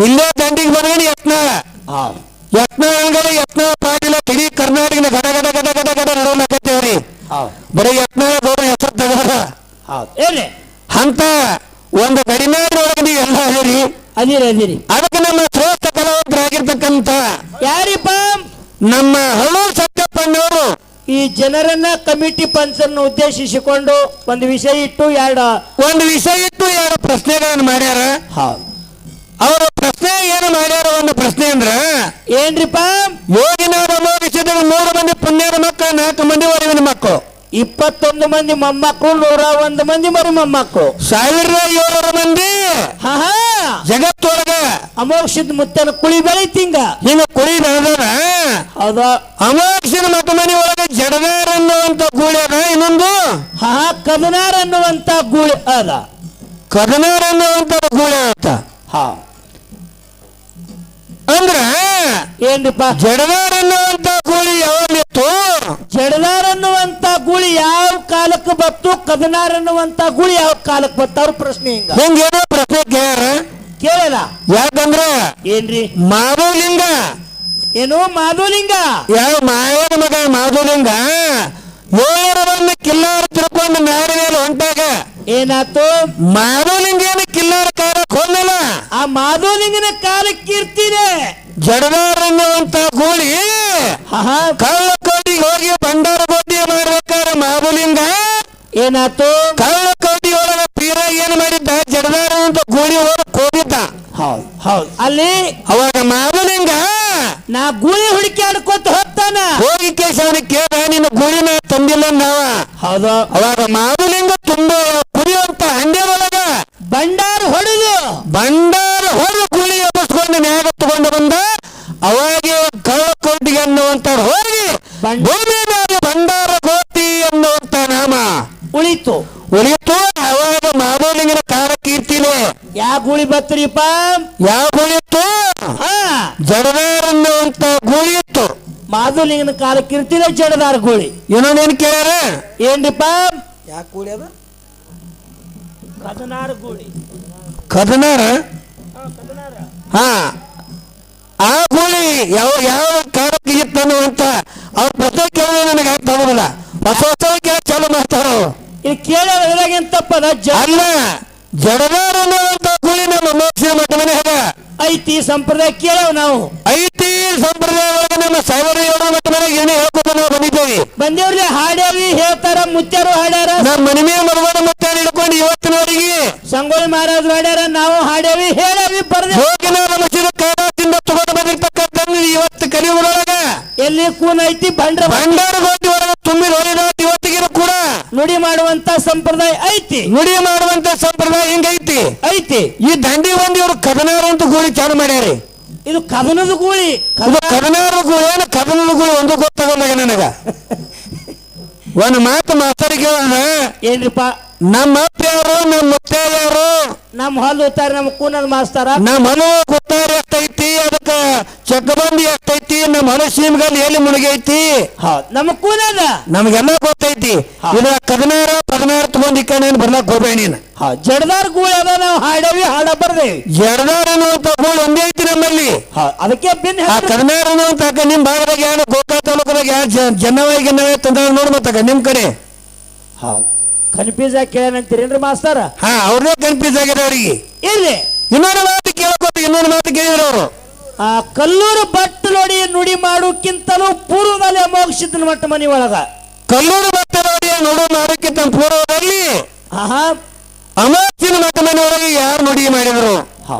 ಇಲ್ಲೇ ದಂಡಿಗೆ ಬಂದ್ರೆ ಯತ್ನಾಳ ಯತ್ನಾಳ ಪಾಟೀಲ ಇಡೀ ಕರ್ನಾಟಕದ ಗಡ ಗಡ ಗಡ ಗಡ ಗಡ ನೋಡ್ಲಕತ್ತೇವ್ರಿ. ಬರೀ ಯತ್ನಾಳ ಗೌಡ ಹೆಸರು ತಗೋರ ಅಂತ ಒಂದು ಗಡಿನಾಡಿನೊಳಗೆ ನೀವೆಲ್ಲ ಅದಿರಿ. ಅದಕ್ಕೆ ನಮ್ಮ ಶ್ರೇಷ್ಠ ಕಲಾವಂತರಾಗಿರ್ತಕ್ಕಂಥ ಯಾರಿಪ್ಪ ನಮ್ಮ ಹಳ್ಳೂರು ಸತ್ಯಪ್ಪಣ್ಣವರು ಈ ಜನರನ್ನ ಕಮಿಟಿ ಪಂಚನ್ನು ಉದ್ದೇಶಿಸಿಕೊಂಡು ಒಂದು ವಿಷಯ ಇಟ್ಟು ಎರಡು ಪ್ರಶ್ನೆಗಳನ್ನು ಮಾಡ್ಯಾರ. ಅವರು ಪ್ರಶ್ನೆ ಏನು ಮಾಡ್ಯಾರ? ಒಂದು ಪ್ರಶ್ನೆ ಅಂದ್ರ ಏನ್ರಿಪ್ಪ? ಯೋಗಿನಾಥ ಅಮೋಘಿಸಿದ 3 ಮಂದಿ ಪುಣ್ಯದ ಮಕ್ಕಳು, 4 ಮಂದಿ ವರಿವಿನ ಮಕ್ಕಳು, 21 ಮಂದಿ ಮೊಮ್ಮಕ್ಕಳು, 101 ಮಂದಿ ಮರಿ ಮೊಮ್ಮಕ್ಕಳು, 1700 ಮಂದಿ ಜಗತ್ತೊಳಗ ಅಮೋಕ್ಷದ ಮುತ್ತನ ಕುಳಿ ಬೆಳಿತಿಂಗ ಹಿಂಗ ಕುಳಿ ಬೆಳೆದ. ಹೌದ. ಅಮೋಕ್ಷದ ಮತ ಮನೆ ಒಳಗೆ ಜಡದಾರ ಅನ್ನುವಂತ ಗೂಳಿ ಅದ, ಇನ್ನೊಂದು ಕದನಾರ್ ಅನ್ನುವಂತ ಗೂಳಿ ಅದ. ಕದನಾರ್ ಅನ್ನುವಂತ ಗೂಳಿ ಅಂತ ಅಂದ್ರ ಏನ್ರಿಪ್ಪ? ಜಡದಾರ ಅನ್ನುವಂತ ಗೂಳಿ ಯಾವಾಗಿತ್ತು? ಜಡದಾರ್ ಅನ್ನುವಂತ ಗೂಳಿ ಯಾವ ಕಾಲಕ್ಕೆ ಬತ್ತು, ಕದನಾರ್ ಅನ್ನುವಂತ ಗೂಳಿ ಯಾವ ಕಾಲಕ್ಕೆ ಬತ್ತು? ಅವ್ರ ಪ್ರಶ್ನೆ ಹಿಂಗೇನೋ ಪ್ರಶ್ನೆ ಕೇಳಲ್ಲ. ಯಾಕಂದ್ರ ಏನ್ರಿ? ಮಾಧವಲಿಂಗ. ಏನು ಮಾಧವಲಿಂಗ? ಯಾವ ಮಾಯನ ಮಗ ಮಾಧವಲಿಂಗ 7 ಕಿಲ್ಲಾರ ತಿಳ್ಕೊಂಡು ನಾಡಿ ಮೇಲೆ ಹೊಂಟಾಗ ಏನಾತು? ಮಾಧವಲಿಂಗ ಏನು ಕಿಲ್ಲಾರ ಕಾಲಕ್ಕೆ ಹೋಗಲ್ಲ. ಆ ಮಾಧವಲಿಂಗನ ಕಾಲಕ್ಕೆ ಇರ್ತೀನಿ ಜಡದಾರ ಅನ್ನುವಂತ ಗೂಳಿ ಕಳ್ಳಕೋಟಿಗೆ ಹೋಗಿ ಭಂಡಾರ ಗೋಟಿ ಮಾಡ್ಬೇಕಾದ್ರೆ ಮಾಧವಲಿಂಗ ಏನಾತು? ಕಳ್ಳಕೋಟಿ ಒಳಗ ಪೀರ ಏನ್ ಮಾಡಿದ್ದ? ಜಡದಾರ ಅಂತ ಗೂಳಿ ಒಳಗೆ ಹೋಗಿದ್ದ. ಅಲ್ಲಿ ಅವಾಗ ಮಾಧವಲಿಂಗ ನಾ ಗೂಳಿ ಹುಡುಕಿ ಆಡ್ಕೊತ ಹೋಗ್ತಾನ. ಹೋಗಿ ಕೇಶವನ ಕೇಳ, ನಿನ್ನ ಗೂಳಿನ ತಂದಿಲ್ಲ ನಾವ. ಹೌದು. ಅವಾಗ ಮಾಧವಲಿಂಗ ತುಂಬ ಕುಡಿಯುವಂತ ಹಂಡೆ ಒಳಗ ಭಂಡಾರ ಹೊಡೆದು ಗೂಳಿ ಎಬ್ಬಿಸ್ಕೊಂಡು ನ್ಯಾಗ ತಗೊಂಡು ಬಂದ. ಅವಾಗ ಕಳ್ಳಕೋಟಿಗೆ ಅನ್ನುವಂತ ಹೋಗಿ ಭೂಮಿ ಮೇಲೆ ಭಂಡಾರ ಗೋಟಿ ಅನ್ನುವಂತ ನಾಮ ಉಳಿತು. ಅವಾಗ ಮಾಧವಲಿಂಗನ ಕಾರ ಕೀರ್ತಿಲೆ ಯಾವ ಗೂಳಿ ಬತ್ರಿಪ್ಪ? ಯಾವ ಗೂಳಿ ಇತ್ತು? ಜಡದಾರ ಅನ್ನುವಂತ ಗೂಳಿ ಇತ್ತು. ಮಾಧವಲಿಂಗನ ಕಾಲ ಕೀರ್ತಿಲೆ ಜಡದಾರ ಗೂಳಿ. ಇನ್ನೊಂದೇನು ಕೇಳ್ಯಾರ? ಏನ್ರಿಪ್ಪ? ಯಾಕೆ ಗೂಳಿ ಅದ? ಕದನಾರ ಗೂಳಿ. ಕದನಾರ? ಆ ಗೂಳಿ ಯಾವ ಕಾಲಕ್ಕೆ ಇತ್ತನು ಅಂತ ಅವ್ರ ಪ್ರಶ್ನೆ ಕೇಳಿದ್ರೆ ನನಗೆ ಅರ್ಥ ಆಗುದಿಲ್ಲ. ಹೊಸ ಕೇಳಿ ಚಾಲು ಮಾಡ್ತಾರ. ಇದು ಕೇಳೋದ್ರಾಗ ತಪ್ಪದ ಅಲ್ಲ, ಜಡದಾರ ಅನ್ನುವಂತ ಗೂಳಿ ನಮ್ಮ ಮೋಕ್ಷ ಮಠ ಮನೆಯಾಗ ಐತಿ ಸಂಪ್ರದಾಯ ಕೇಳವ್ ನಾವು. ಐತಿ ಸಂಪ್ರದಾಯ ಒಳಗೆ ನಮ್ಮ 1700 ಮಠ ಮನೆಗೆ ಏನೇ ಹೇಳ್ಕೊಂಡು ನಾವು ಬಂದಿದ್ದೇವೆ. ಹಾಡ್ಯಾವಿ ಹೇಳ್ತಾರ, ಮುತ್ಯಾರು ಹಾಡ್ಯಾರ. ನಮ್ಮ ಮನೆ ಮೇಲೆ ಮರವಾಡ ಮುತ್ಯಾರ ಹಿಡ್ಕೊಂಡು ಇವತ್ತಿನವರೆಗೆ ಸಂಗೊಳ್ಳಿ ಮಹಾರಾಜರು ಹಾಡ್ಯಾರ, ನಾವು ಹಾಡ್ಯಾವಿ ಹೇಳವಿ ಬರ್ದೆ. ಯೋಗಿನಾಥ ಮಸೀದ ಕೈಲಾಸದಿಂದ ತಗೊಂಡು ಬಂದಿರ್ತಕ್ಕಂಥ ಇವತ್ತು ಕಲಿಯುಗದೊಳಗ ಎಲ್ಲಿ ಕೂನ್ ಐತಿ ಭಂಡಾರಗೋಟಿ ಒಳಗೆ ತುಂಬಿದ ಹೊಲಿದಾಟ ಇವತ್ತಿಗೂ ಕೂಡ ನುಡಿ ಮಾಡುವಂತ ಸಂಪ್ರದಾಯ ಐತಿ. ನುಡಿ ಮಾಡುವಂತ ಸಂಪ್ರದಾಯ ಹಿಂಗೈತಿ ಐತಿ. ಈ ದಂಡಿ ಬಂದು ಇವ್ರು ಕದನಾರ ಅಂತ ಗೂಳಿ ಚಾಲು ಮಾಡ್ಯಾರಿ. ಇದು ಕದನದ ಗೂಳಿ. ಕದನಾರ ಗೂಳಿ ಏನು ಕದನದ ಗೂಳಿ ಒಂದು ಗೊತ್ತಾಗಲ್ಲ ನನಗ. ಒಂದು ಮಾತು ಮಾಸ್ತರಿಗೆ ಏನ್ರಿಪ್ಪ, ನಮ್ಮ ಅಪ್ಪ ಯಾರು, ನಮ್ಮ ಮುತ್ತೆ ಯಾರು, ನಮ್ಮ ಹೊಲ ಉತ್ತಾರ, ನಮ್ಮ ಕೂನದ ಮಾಸ್ತಾರ, ನಮ್ಮ ಹೊಲ ಗೊತ್ತಾರ ಎಷ್ಟೈತಿ, ಅದಕ್ಕ ಚಕ್ಕಬಂದಿ ಎಷ್ಟೈತಿ, ನಮ್ಮ ಹೊಲ ಸೀಮ್ಗಲ್ಲಿ ಎಲ್ಲಿ ಮುಳುಗೈತಿ, ನಮ್ಮ ಕೂನದ ನಮ್ಗೆಲ್ಲ ಗೊತ್ತೈತಿ. ಇದು ಕದನಾರ ತಗೊಂಡಿಕ್ಕೇನು ಬರ್ಲಾಕ್ ಹೋಗ್ಬೇಡ ನೀನು. ಜಡದಾರ ಗೂಳಿ ಅದ, ನಾವು ಹಾಡವಿ ಹಾಡ ಬರ್ದೇವಿ. ಜಡದಾರ ಅನ್ನುವಂತ ಗೂಳಿ ಒಂದೇ ಐತಿ ನಮ್ಮಲ್ಲಿ. ಅದಕ್ಕೆ ಕದನಾರ ಅನ್ನುವಂತ ನಿಮ್ ಭಾಗದಾಗ ಯಾರು ಗೋಕಾ ತಾಲೂಕದಾಗ ಯಾರು ಜನವಾಗಿ ತಂದ ನೋಡ್ ಮತ್ತಾಗ ನಿಮ್ ಕಡೆ ಕನ್ಫ್ಯೂಸ್ ಆಗಿ ಕೇಳಂತೀರೇನ್ರಿ ಮಾಸ್ತಾರ? ಅವ್ರದೇ ಕನ್ಫ್ಯೂಸ್ ಆಗಿದೆ ಅವ್ರಿಗೆ. ಇಲ್ಲಿ ಇನ್ನೊಂದು ಮಾತು ಕೇಳಕೋತ ಇನ್ನೊಂದು ಮಾತು ಕೇಳಿದ್ರು ಅವರು. ಕಲ್ಲೂರು ಭಟ್ ನೋಡಿ ನುಡಿ ಮಾಡೋಕ್ಕಿಂತಲೂ ಪೂರ್ವದಲ್ಲಿ ಅಮೋಘ ಸಿದ್ದನ ಮಠ ಮನಿ ಒಳಗ ಕಲ್ಲೂರು ಭಟ್ ನೋಡಿ ನೋಡು ಮಾಡೋಕ್ಕಿಂತ ಪೂರ್ವದಲ್ಲಿ ಅಮೋಘ ಮಠ ಮನಿ ಒಳಗೆ ಯಾರು ನುಡಿ ಮಾಡಿದ್ರು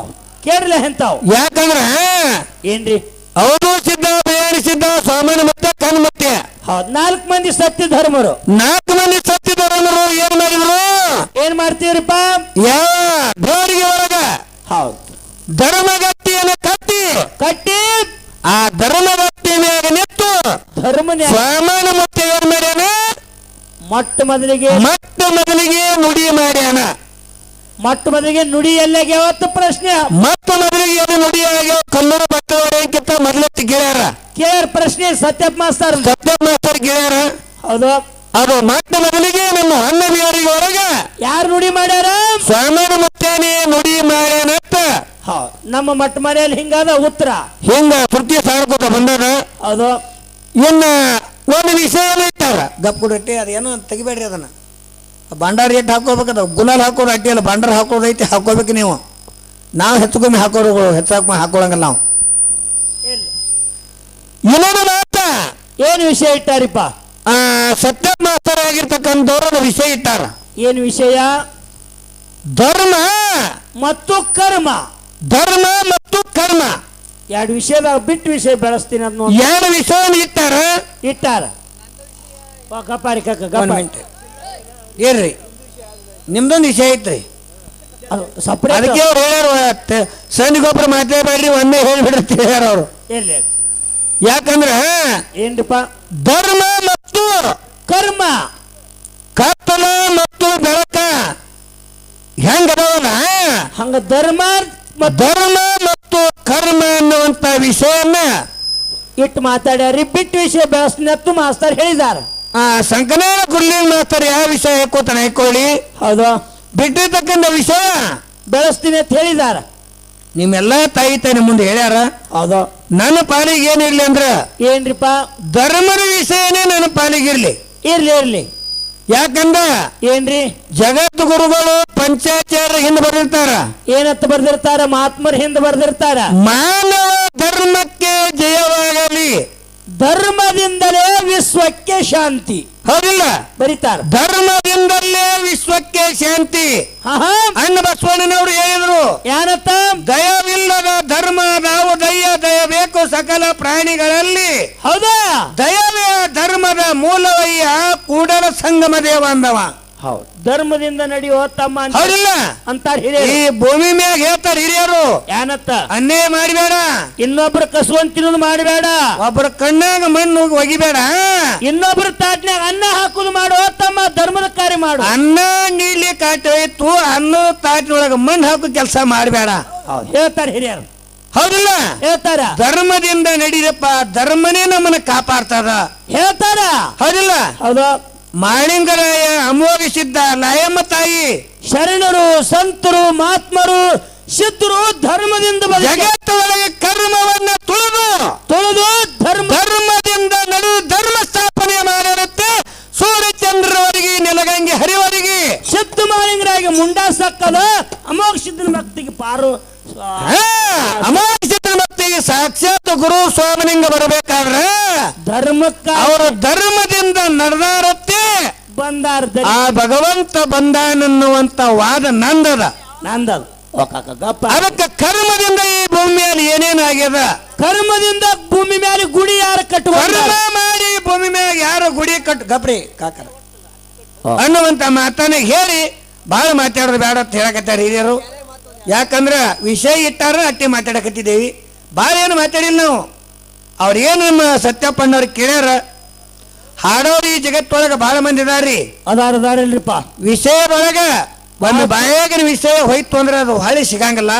ಕೇಳಲ್ಲ ಎಂತಾವ್. ಯಾಕಂದ್ರ ಏನ್ರಿ ಅವರು ಸಿದ್ಧ ಬೇರೆ ಸಿದ್ಧ ಸಾಮಾನ್ಯ ಮತ್ತೆ ಕಣ್ ಮತ್ತೆ 4 ಮಂದಿ ಸತ್ಯ ಧರ್ಮರು. 4 ಮಂದಿ ಸತ್ಯ ಧರ್ಮರು ಏನ್ ಮಾಡಿದ್ರು? ಏನ್ ಮಾಡ್ತೀವ್ರಿಪ್ಪ? ದೇವರಿಗೆ ಒಳಗ ಧರ್ಮಗಟ್ಟಿಯನ್ನು ಕಟ್ಟಿ ಆ ಧರ್ಮಗಟ್ಟಿ ಮ್ಯಾಗ ನಿಂತು ಸಾಮಾನ್ಯ ಮತ್ತೆ ಏನ್ ಮಾಡ್ಯಾನ? ಮೊಟ್ಟ ಮೊದಲಿಗೆ ನುಡಿ ಮಾಡ್ಯಾನ. ಮೊಟ್ಟ ಮೊದಲಿಗೆ ನುಡಿ ಎಲ್ಲಗೆ ಯಾವತ್ತು ಪ್ರಶ್ನೆ ಮೊಟ್ಟ ಮೊದಲಿಗೆ ಏನು ನುಡಿ ಆಗ್ಯಾವ? ಕಲ್ಲೂರು ಭಟ್ಟವರೇಕಿಂತ ಮೊದಲತ್ತು ಕೇಳ್ಯಾರ ಪ್ರಶ್ನೆ ಸತ್ಯಪ್ಪ ಮಾಸ್ತರ್ ಕೇಳ್ಯಾರ. ಹೌದು, ಅದು ಮೊಟ್ಟ ಮೊದಲಿಗೆ ನಮ್ಮ ಅನ್ನ ದೇವರಿಗೆ ಒಳಗ ಯಾರು ನುಡಿ ಮಾಡ್ಯಾರ? ಸ್ವಾಮಿನ ಮುತ್ತೇನೆ ನುಡಿ ಮಾಡ್ಯಾನತ್ತ. ನಮ್ಮ ಮಟ್ಟ ಮನೆಯಲ್ಲಿ ಹಿಂಗಾದ ಉತ್ತರ ಹಿಂಗ ಪೃಥ್ವಿ ಸಾರ್ಕೋತ ಬಂದದ. ಹೌದು. ಇನ್ನ ಒಂದು ವಿಷಯ ಇಟ್ಟಾರ ಗಪ್ ರೊಟ್ಟಿ ಅದೇನು ತೆಗಿಬೇಡ್ರಿ. ಅದನ್ನ ಭಂಡಾರ ರೇಟ್ ಹಾಕೋಬೇಕದ. ಗುಲಾಲ್ ಹಾಕೋದು ಅಟ್ಟಿ ಅಲ್ಲ, ಭಂಡಾರ ಹಾಕೋದೈತಿ, ಹಾಕೋಬೇಕು ನೀವು. ನಾವು ಹೆಚ್ಚುಕಮ್ಮಿ ಹಾಕೊಳ್ಳಂಗಲ್ಲ ನಾವು. ಇನ್ನೊಂದು ಮಾತ ಏನು ವಿಷಯ ಇಟ್ಟಾರಿಪ್ಪ? ಸತ್ಯ ಮಾಸ್ತರ ಆಗಿರ್ತಕ್ಕಂಥವ್ರ ವಿಷಯ ಇಟ್ಟಾರ. ಏನು ವಿಷಯ? ಧರ್ಮ ಮತ್ತು ಕರ್ಮ. ಧರ್ಮ ಮತ್ತು ಕರ್ಮ ಎರಡು ವಿಷಯದಾಗ ಬಿಟ್ಟು ವಿಷಯ ಬೆಳೆಸ್ತೀನಿ ಅದನ್ನು. ಎರಡು ವಿಷಯ ಇಟ್ಟಾರ. ಏನ್ರಿ ನಿಮ್ದೊಂದು ವಿಷಯ ಐತ್ರಿ. ಅದಕ್ಕೆ ಅವ್ರು ಹೇಳ್ಯಾರ ಸೈನಿಗೊಬ್ಬರು ಮಾತಾಡ್ಬೇಡ್ರಿ, ಒಂದೇ ಹೇಳಿಬಿಡ್ರಿ ಹೇಳ್ಯಾರ ಅವರು. ಯಾಕಂದ್ರ ಏನ್ರಿಪ್ಪ? ಧರ್ಮ ಮತ್ತು ಕರ್ಮ, ಕತ್ತಲ ಮತ್ತು ಬೆಳಕ ಹೆಂಗದವಲ್ಲ ಹಂಗ ಧರ್ಮ ಮತ್ತು ಕರ್ಮ ಅನ್ನುವಂತ ವಿಷಯನ್ನ ಇಟ್ಟು ಮಾತಾಡ್ಯಾರಿ. ಬಿಟ್ಟು ವಿಷಯ ಬೆಳೆಸ್ನತ್ತು ಮಾಸ್ತರ್ ಹೇಳಿದಾರ. ಸಂಕನಾಳ ಗುರ್ಲಿಂಗ್ ಮಾಸ್ತರ್ ಯಾವ ವಿಷಯ ಹಾಕೋತಾನೆ ಹಾಕೊಳ್ಳಿ. ಹೌದು, ಬಿಟ್ಟಿರ್ತಕ್ಕಂಥ ವಿಷಯ ಬೆಳೆಸ್ತೀನಿ ಅಂತ ಹೇಳಿದಾರ. ನಿಮ್ಮೆಲ್ಲ ತಾಯಿ ತಾಯಿ ಮುಂದೆ ಹೇಳ್ಯಾರ. ಹೌದು, ನನ್ನ ಪಾಲಿಗೆ ಏನಿರ್ಲಿ ಅಂದ್ರ ಏನ್ರಿಪ್ಪ? ಧರ್ಮದ ವಿಷಯನೇ ನನ್ನ ಪಾಲಿಗಿರ್ಲಿ. ಇರ್ಲಿ. ಯಾಕಂದ್ರ ಏನ್ರಿ? ಜಗತ್ ಗುರುಗಳು ಪಂಚಾಚಾರ್ಯ ಹಿಂದೆ ಬರ್ದಿರ್ತಾರ. ಏನಂತ ಬರ್ದಿರ್ತಾರ? ಮಹಾತ್ಮರ ಹಿಂದೆ ಬರ್ದಿರ್ತಾರ. ಮಾನವ ಧರ್ಮಕ್ಕೆ ಜಯವಾಗಲಿ, ಧರ್ಮದಿಂದಲೇ ವಿಶ್ವಕ್ಕೆ ಶಾಂತಿ. ಹೌದಿಲ್ಲ? ಬರೀತಾರ. ಧರ್ಮದಿಂದಲೇ ವಿಶ್ವಕ್ಕೆ ಶಾಂತಿ ಅಣ್ಣ ಬಸವಣ್ಣನವರು ಹೇಳಿದ್ರು. ಏನಂತ? ದಯವಿಲ್ಲದ ಧರ್ಮ ನಾವು ದಯಬೇಕು ಸಕಲ ಪ್ರಾಣಿಗಳಲ್ಲಿ. ಹೌದಾ? ದಯವೇ ಧರ್ಮದ ಮೂಲವಯ್ಯ ಕೂಡಲ ಸಂಗಮ ದೇವ ಅಂದವ. ಹೌದು, ಧರ್ಮದಿಂದ ನಡೆಯೋ ತಮ್ಮ ಹೌದಿಲ್ಲ ಅಂತಾರ ಹಿರಿಯರು. ಈ ಭೂಮಿ ಮ್ಯಾಗ ಹೇಳ್ತಾರ ಹಿರಿಯರು. ಏನತ್ತ? ಅನ್ಯಾಯ ಮಾಡಬೇಡ, ಇನ್ನೊಬ್ರ ಕಸುವಂತ ತಿನ್ನೋದು ಮಾಡಬೇಡ, ಒಬ್ಬರ ಕಣ್ಣಾಗ ಮಣ್ಣು ಒಗಿಬೇಡ, ಇನ್ನೊಬ್ರ ತಾಟ್ನ್ಯಾಗ ಅನ್ನ ಹಾಕುದು ಮಾಡೋ ತಮ್ಮ ಧರ್ಮದ ಕಾರ್ಯ ಮಾಡು. ಅನ್ನ ನೀಡ್ಲಿ ಕಾಟೋಯ್ತು, ಅನ್ನ ತಾಟಿನೊಳಗ ಮಣ್ಣು ಹಾಕೋ ಕೆಲಸ ಮಾಡಬೇಡ ಹೇಳ್ತಾರ ಹಿರಿಯರು. ಹೌದಿಲ್ಲ? ಹೇಳ್ತಾರ. ಧರ್ಮದಿಂದ ನಡೀರಪ್ಪ, ಧರ್ಮನೇ ನಮ್ಮನ್ನ ಕಾಪಾಡ್ತದ ಹೇಳ್ತಾರ. ಹೌದಿಲ್ಲ? ಹೌದು. ಮಾಳಿಂಗರಾಯ ಅಮೋಘ ಸಿದ್ಧ ಲಾಯಮ್ಮ ತಾಯಿ ಶರಣರು ಸಂತರು ಮಹಾತ್ಮರು ಸಿದ್ಧರು ಧರ್ಮದಿಂದ ಜಗತ್ತೊಳಗೆ ಕರ್ಮವನ್ನ ತುಳಿದು ಧರ್ಮದಿಂದ ಧರ್ಮ ಸ್ಥಾಪನೆ ಮಾಡಿರುತ್ತೆ. ಸೂರ್ಯಚಂದ್ರವರಿಗೆ ನೆಲಗಂಗೆ ಹರಿವರಿಗೆ ಸಿದ್ಧ ಮಾಳಿಂಗರಾಗಿ ಮುಂಡಾಸಕ್ಕದ ಅಮೋಘ ಸಿದ್ಧನ ಭಕ್ತಿಗೆ ಪಾರು. ಅಮೋಘ ಸಿದ್ಧನ ಭಕ್ತಿಗೆ ಸಾಕ್ಷಾತ್ ಗುರು ಸ್ವಾಮಿನಿಂಗ ಬರಬೇಕಾದ್ರೆ ಅವರು ಧರ್ಮದಿಂದ ನಡೆದಾರತ್ತೆ ಬಂದಾರ. ಆ ಭಗವಂತ ಬಂದಾನನ್ನುವಂತ ವಾದ ನಂದದ. ಅದಕ್ಕೆ ಕರ್ಮದಿಂದ ಈ ಭೂಮಿಯಲ್ಲಿ ಏನೇನಾಗ್ಯದ ಕರ್ಮದಿಂದ ಭೂಮಿ ಮೇಲೆ ಗುಡಿ ಯಾರು ಕಟ್ಟುವ ಕರ್ಮ ಮಾಡಿ ಭೂಮಿ ಮೇಲೆ ಯಾರು ಗುಡಿ ಕಟ್ಟು ಗಪ್ರಿ ಕಾಕರ ಅನ್ನುವಂತ ಮಾತನ್ನ ಹೇಳಿ ಬಹಳ ಮಾತಾಡೋದು ಬೇಡ ಅಂತ ಹೇಳಕತ್ತಾರ ಹಿರಿಯರು. ಯಾಕಂದ್ರ ವಿಷಯ ಇಟ್ಟಾರ ಅಟ್ಟಿ ಮಾತಾಡಕತ್ತಿದ್ದೇವಿ, ಭಾಳ ಏನು ಮಾತಾಡಿಲ್ಲ ನಾವು. ಅವ್ರೇನು ನಮ್ಮ ಸತ್ಯಪ್ಪಣ್ಣವ್ರು ಕೇಳ್ಯಾರ, ಹಾಡೋರು ಈ ಜಗತ್ತೊಳಗ ಬಹಳ ಮಂದಿ ಇದಾರ್ರಿ. ಅದಾರದಾರಲ್ರಿಪ್ಪ. ವಿಷಯದೊಳಗ ಒಂದು ಬಾಯಾಗಿನ ವಿಷಯ ಹೋಯ್ತು ಅಂದ್ರೆ ಅದು ಹೊಳಿ ಸಿಗಂಗಿಲ್ಲ.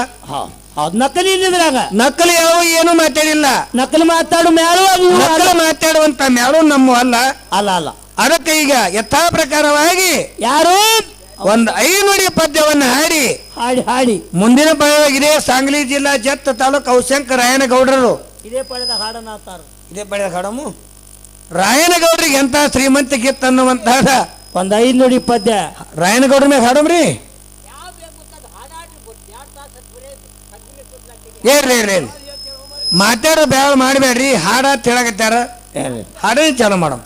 ನಕಲಿ ಇಲ್ಲಿದ್ರಾಗ ನಕಲಿ ಯಾವ ಏನು ಮಾತಾಡಿಲ್ಲ. ನಕಲಿ ಮಾತಾಡು ಮ್ಯಾಳು ನಕಲಿ ಮಾತಾಡುವಂತ ಮ್ಯಾಳು ನಮ್ಮ ಅಲ್ಲ ಅಲ್ಲ ಅಲ್ಲ. ಅದಕ್ಕೆ ಈಗ ಯಥಾ ಪ್ರಕಾರವಾಗಿ ಯಾರು ಒಂದು 5 ನುಡಿ ಪದ್ಯವನ್ನ ಹಾಡಿ ಹಾಡಿ ಹಾಡಿ ಮುಂದಿನ ಪದವಾಗಿದೆ. ಸಾಂಗ್ಲಿ ಜಿಲ್ಲಾ ಜತ್ ತಾಲೂಕು ಔಶಂಕ ರಾಯನಗೌಡರು ಇದೇ ಪಡೆದ ಹಾಡನ್ನ ಆತಾರ. ಇದೇ ಪಡೆದ ಹಾಡಮು ರಾಯನಗೌಡ್ರಿಗೆ ಎಂತ ಶ್ರೀಮಂತಿಕಿತ್ತು ಅನ್ನುವಂತಹ ಒಂದ್ 5 ನುಡಿ ಪದ್ಯ ರಾಯನಗೌಡ್ರ ಮೇಲೆ ಹಾಡಮ್ರಿ. ಏನ್ರಿ ಮಾತಾಡೋ ಬ್ಯಾಳ ಮಾಡಬೇಡ್ರಿ, ಹಾಡ ಹೇಳಕತ್ತಾರ, ಹಾಡೇ ಚಾಲು ಮಾಡಮ್.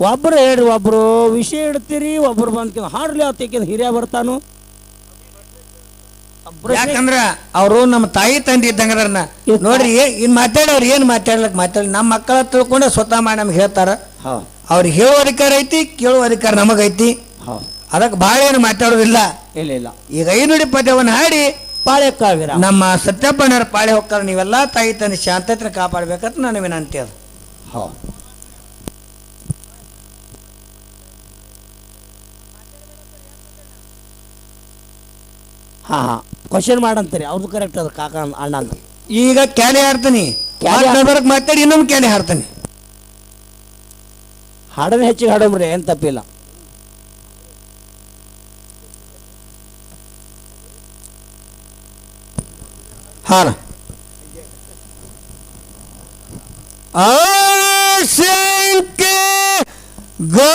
ಒಬ್ರು ಹೇಳ್ರಿ, ಒಬ್ರು ವಿಷಯ ಇಡ್ತೀರಿ, ಒಬ್ರು ಬಂದ್ಕ ಹಾಡ್ಲಿ ಅವತ್ತೇಕಿಂದ ಹಿರಿಯ ಬರ್ತಾನು. ಯಾಕಂದ್ರ ಅವರು ನಮ್ಮ ತಾಯಿ ತಂದೆ ಇದ್ದಂಗ್ರನ್ನ ನೋಡ್ರಿ. ಇನ್ ಮಾತಾಡೋರು ಏನ್ ಮಾತಾಡ್ಲಕ್ ಮಾತಾಡಿ ನಮ್ಮ ಮಕ್ಕಳ ತಿಳ್ಕೊಂಡೆ ಸ್ವತಃ ಮಾಡಿ ನಮ್ಗೆ ಹೇಳ್ತಾರ. ಅವ್ರಿಗೆ ಹೇಳೋ ಅಧಿಕಾರ ಐತಿ, ಕೇಳೋ ಅಧಿಕಾರ ನಮಗೈತಿ. ಅದಕ್ಕೆ ಭಾಳ ಏನು ಮಾತಾಡೋದಿಲ್ಲ. ಇಲ್ಲ ಇಲ್ಲ. ಈಗ 5 ನುಡಿ ಪದ್ಯವನ್ನು ಹಾಡಿ ಪಾಳೆ ಕಾವಿರ ನಮ್ಮ ಸತ್ಯಪ್ಪಣ್ಣರ ಪಾಳೆ ಹೋಗ್ತಾರ. ನೀವೆಲ್ಲ ತಾಯಿ ತಂದೆ ಶಾಂತತೆ ಕಾಪಾಡ್ಬೇಕಂತ ನಾನು ವಿನಂತಿ ಅದು. ಹಾ ಹಾ ಕ್ವಶನ್ ಮಾಡಂತೀರಿ, ಅವ್ರದ್ದು ಕರೆಕ್ಟ್ ಅದ ಕಾಕ ಅಣ್ಣ ಅಂತ. ಈಗ ಕ್ಯಾಲೆ ಹಾಡ್ತಾನಿ, ಮಾತಾಡಿ ಇನ್ನೊಂದು ಕ್ಯಾಲೆ ಹಾಡ್ತಾನೆ. ಹಾಡೋದು ಹೆಚ್ಚಿಗೆ ಹಾಡೋಮ್ರಿ, ಏನ್ ತಪ್ಪಿಲ್ಲ. ಹಾರ ಶಂಕೆ ಗೋ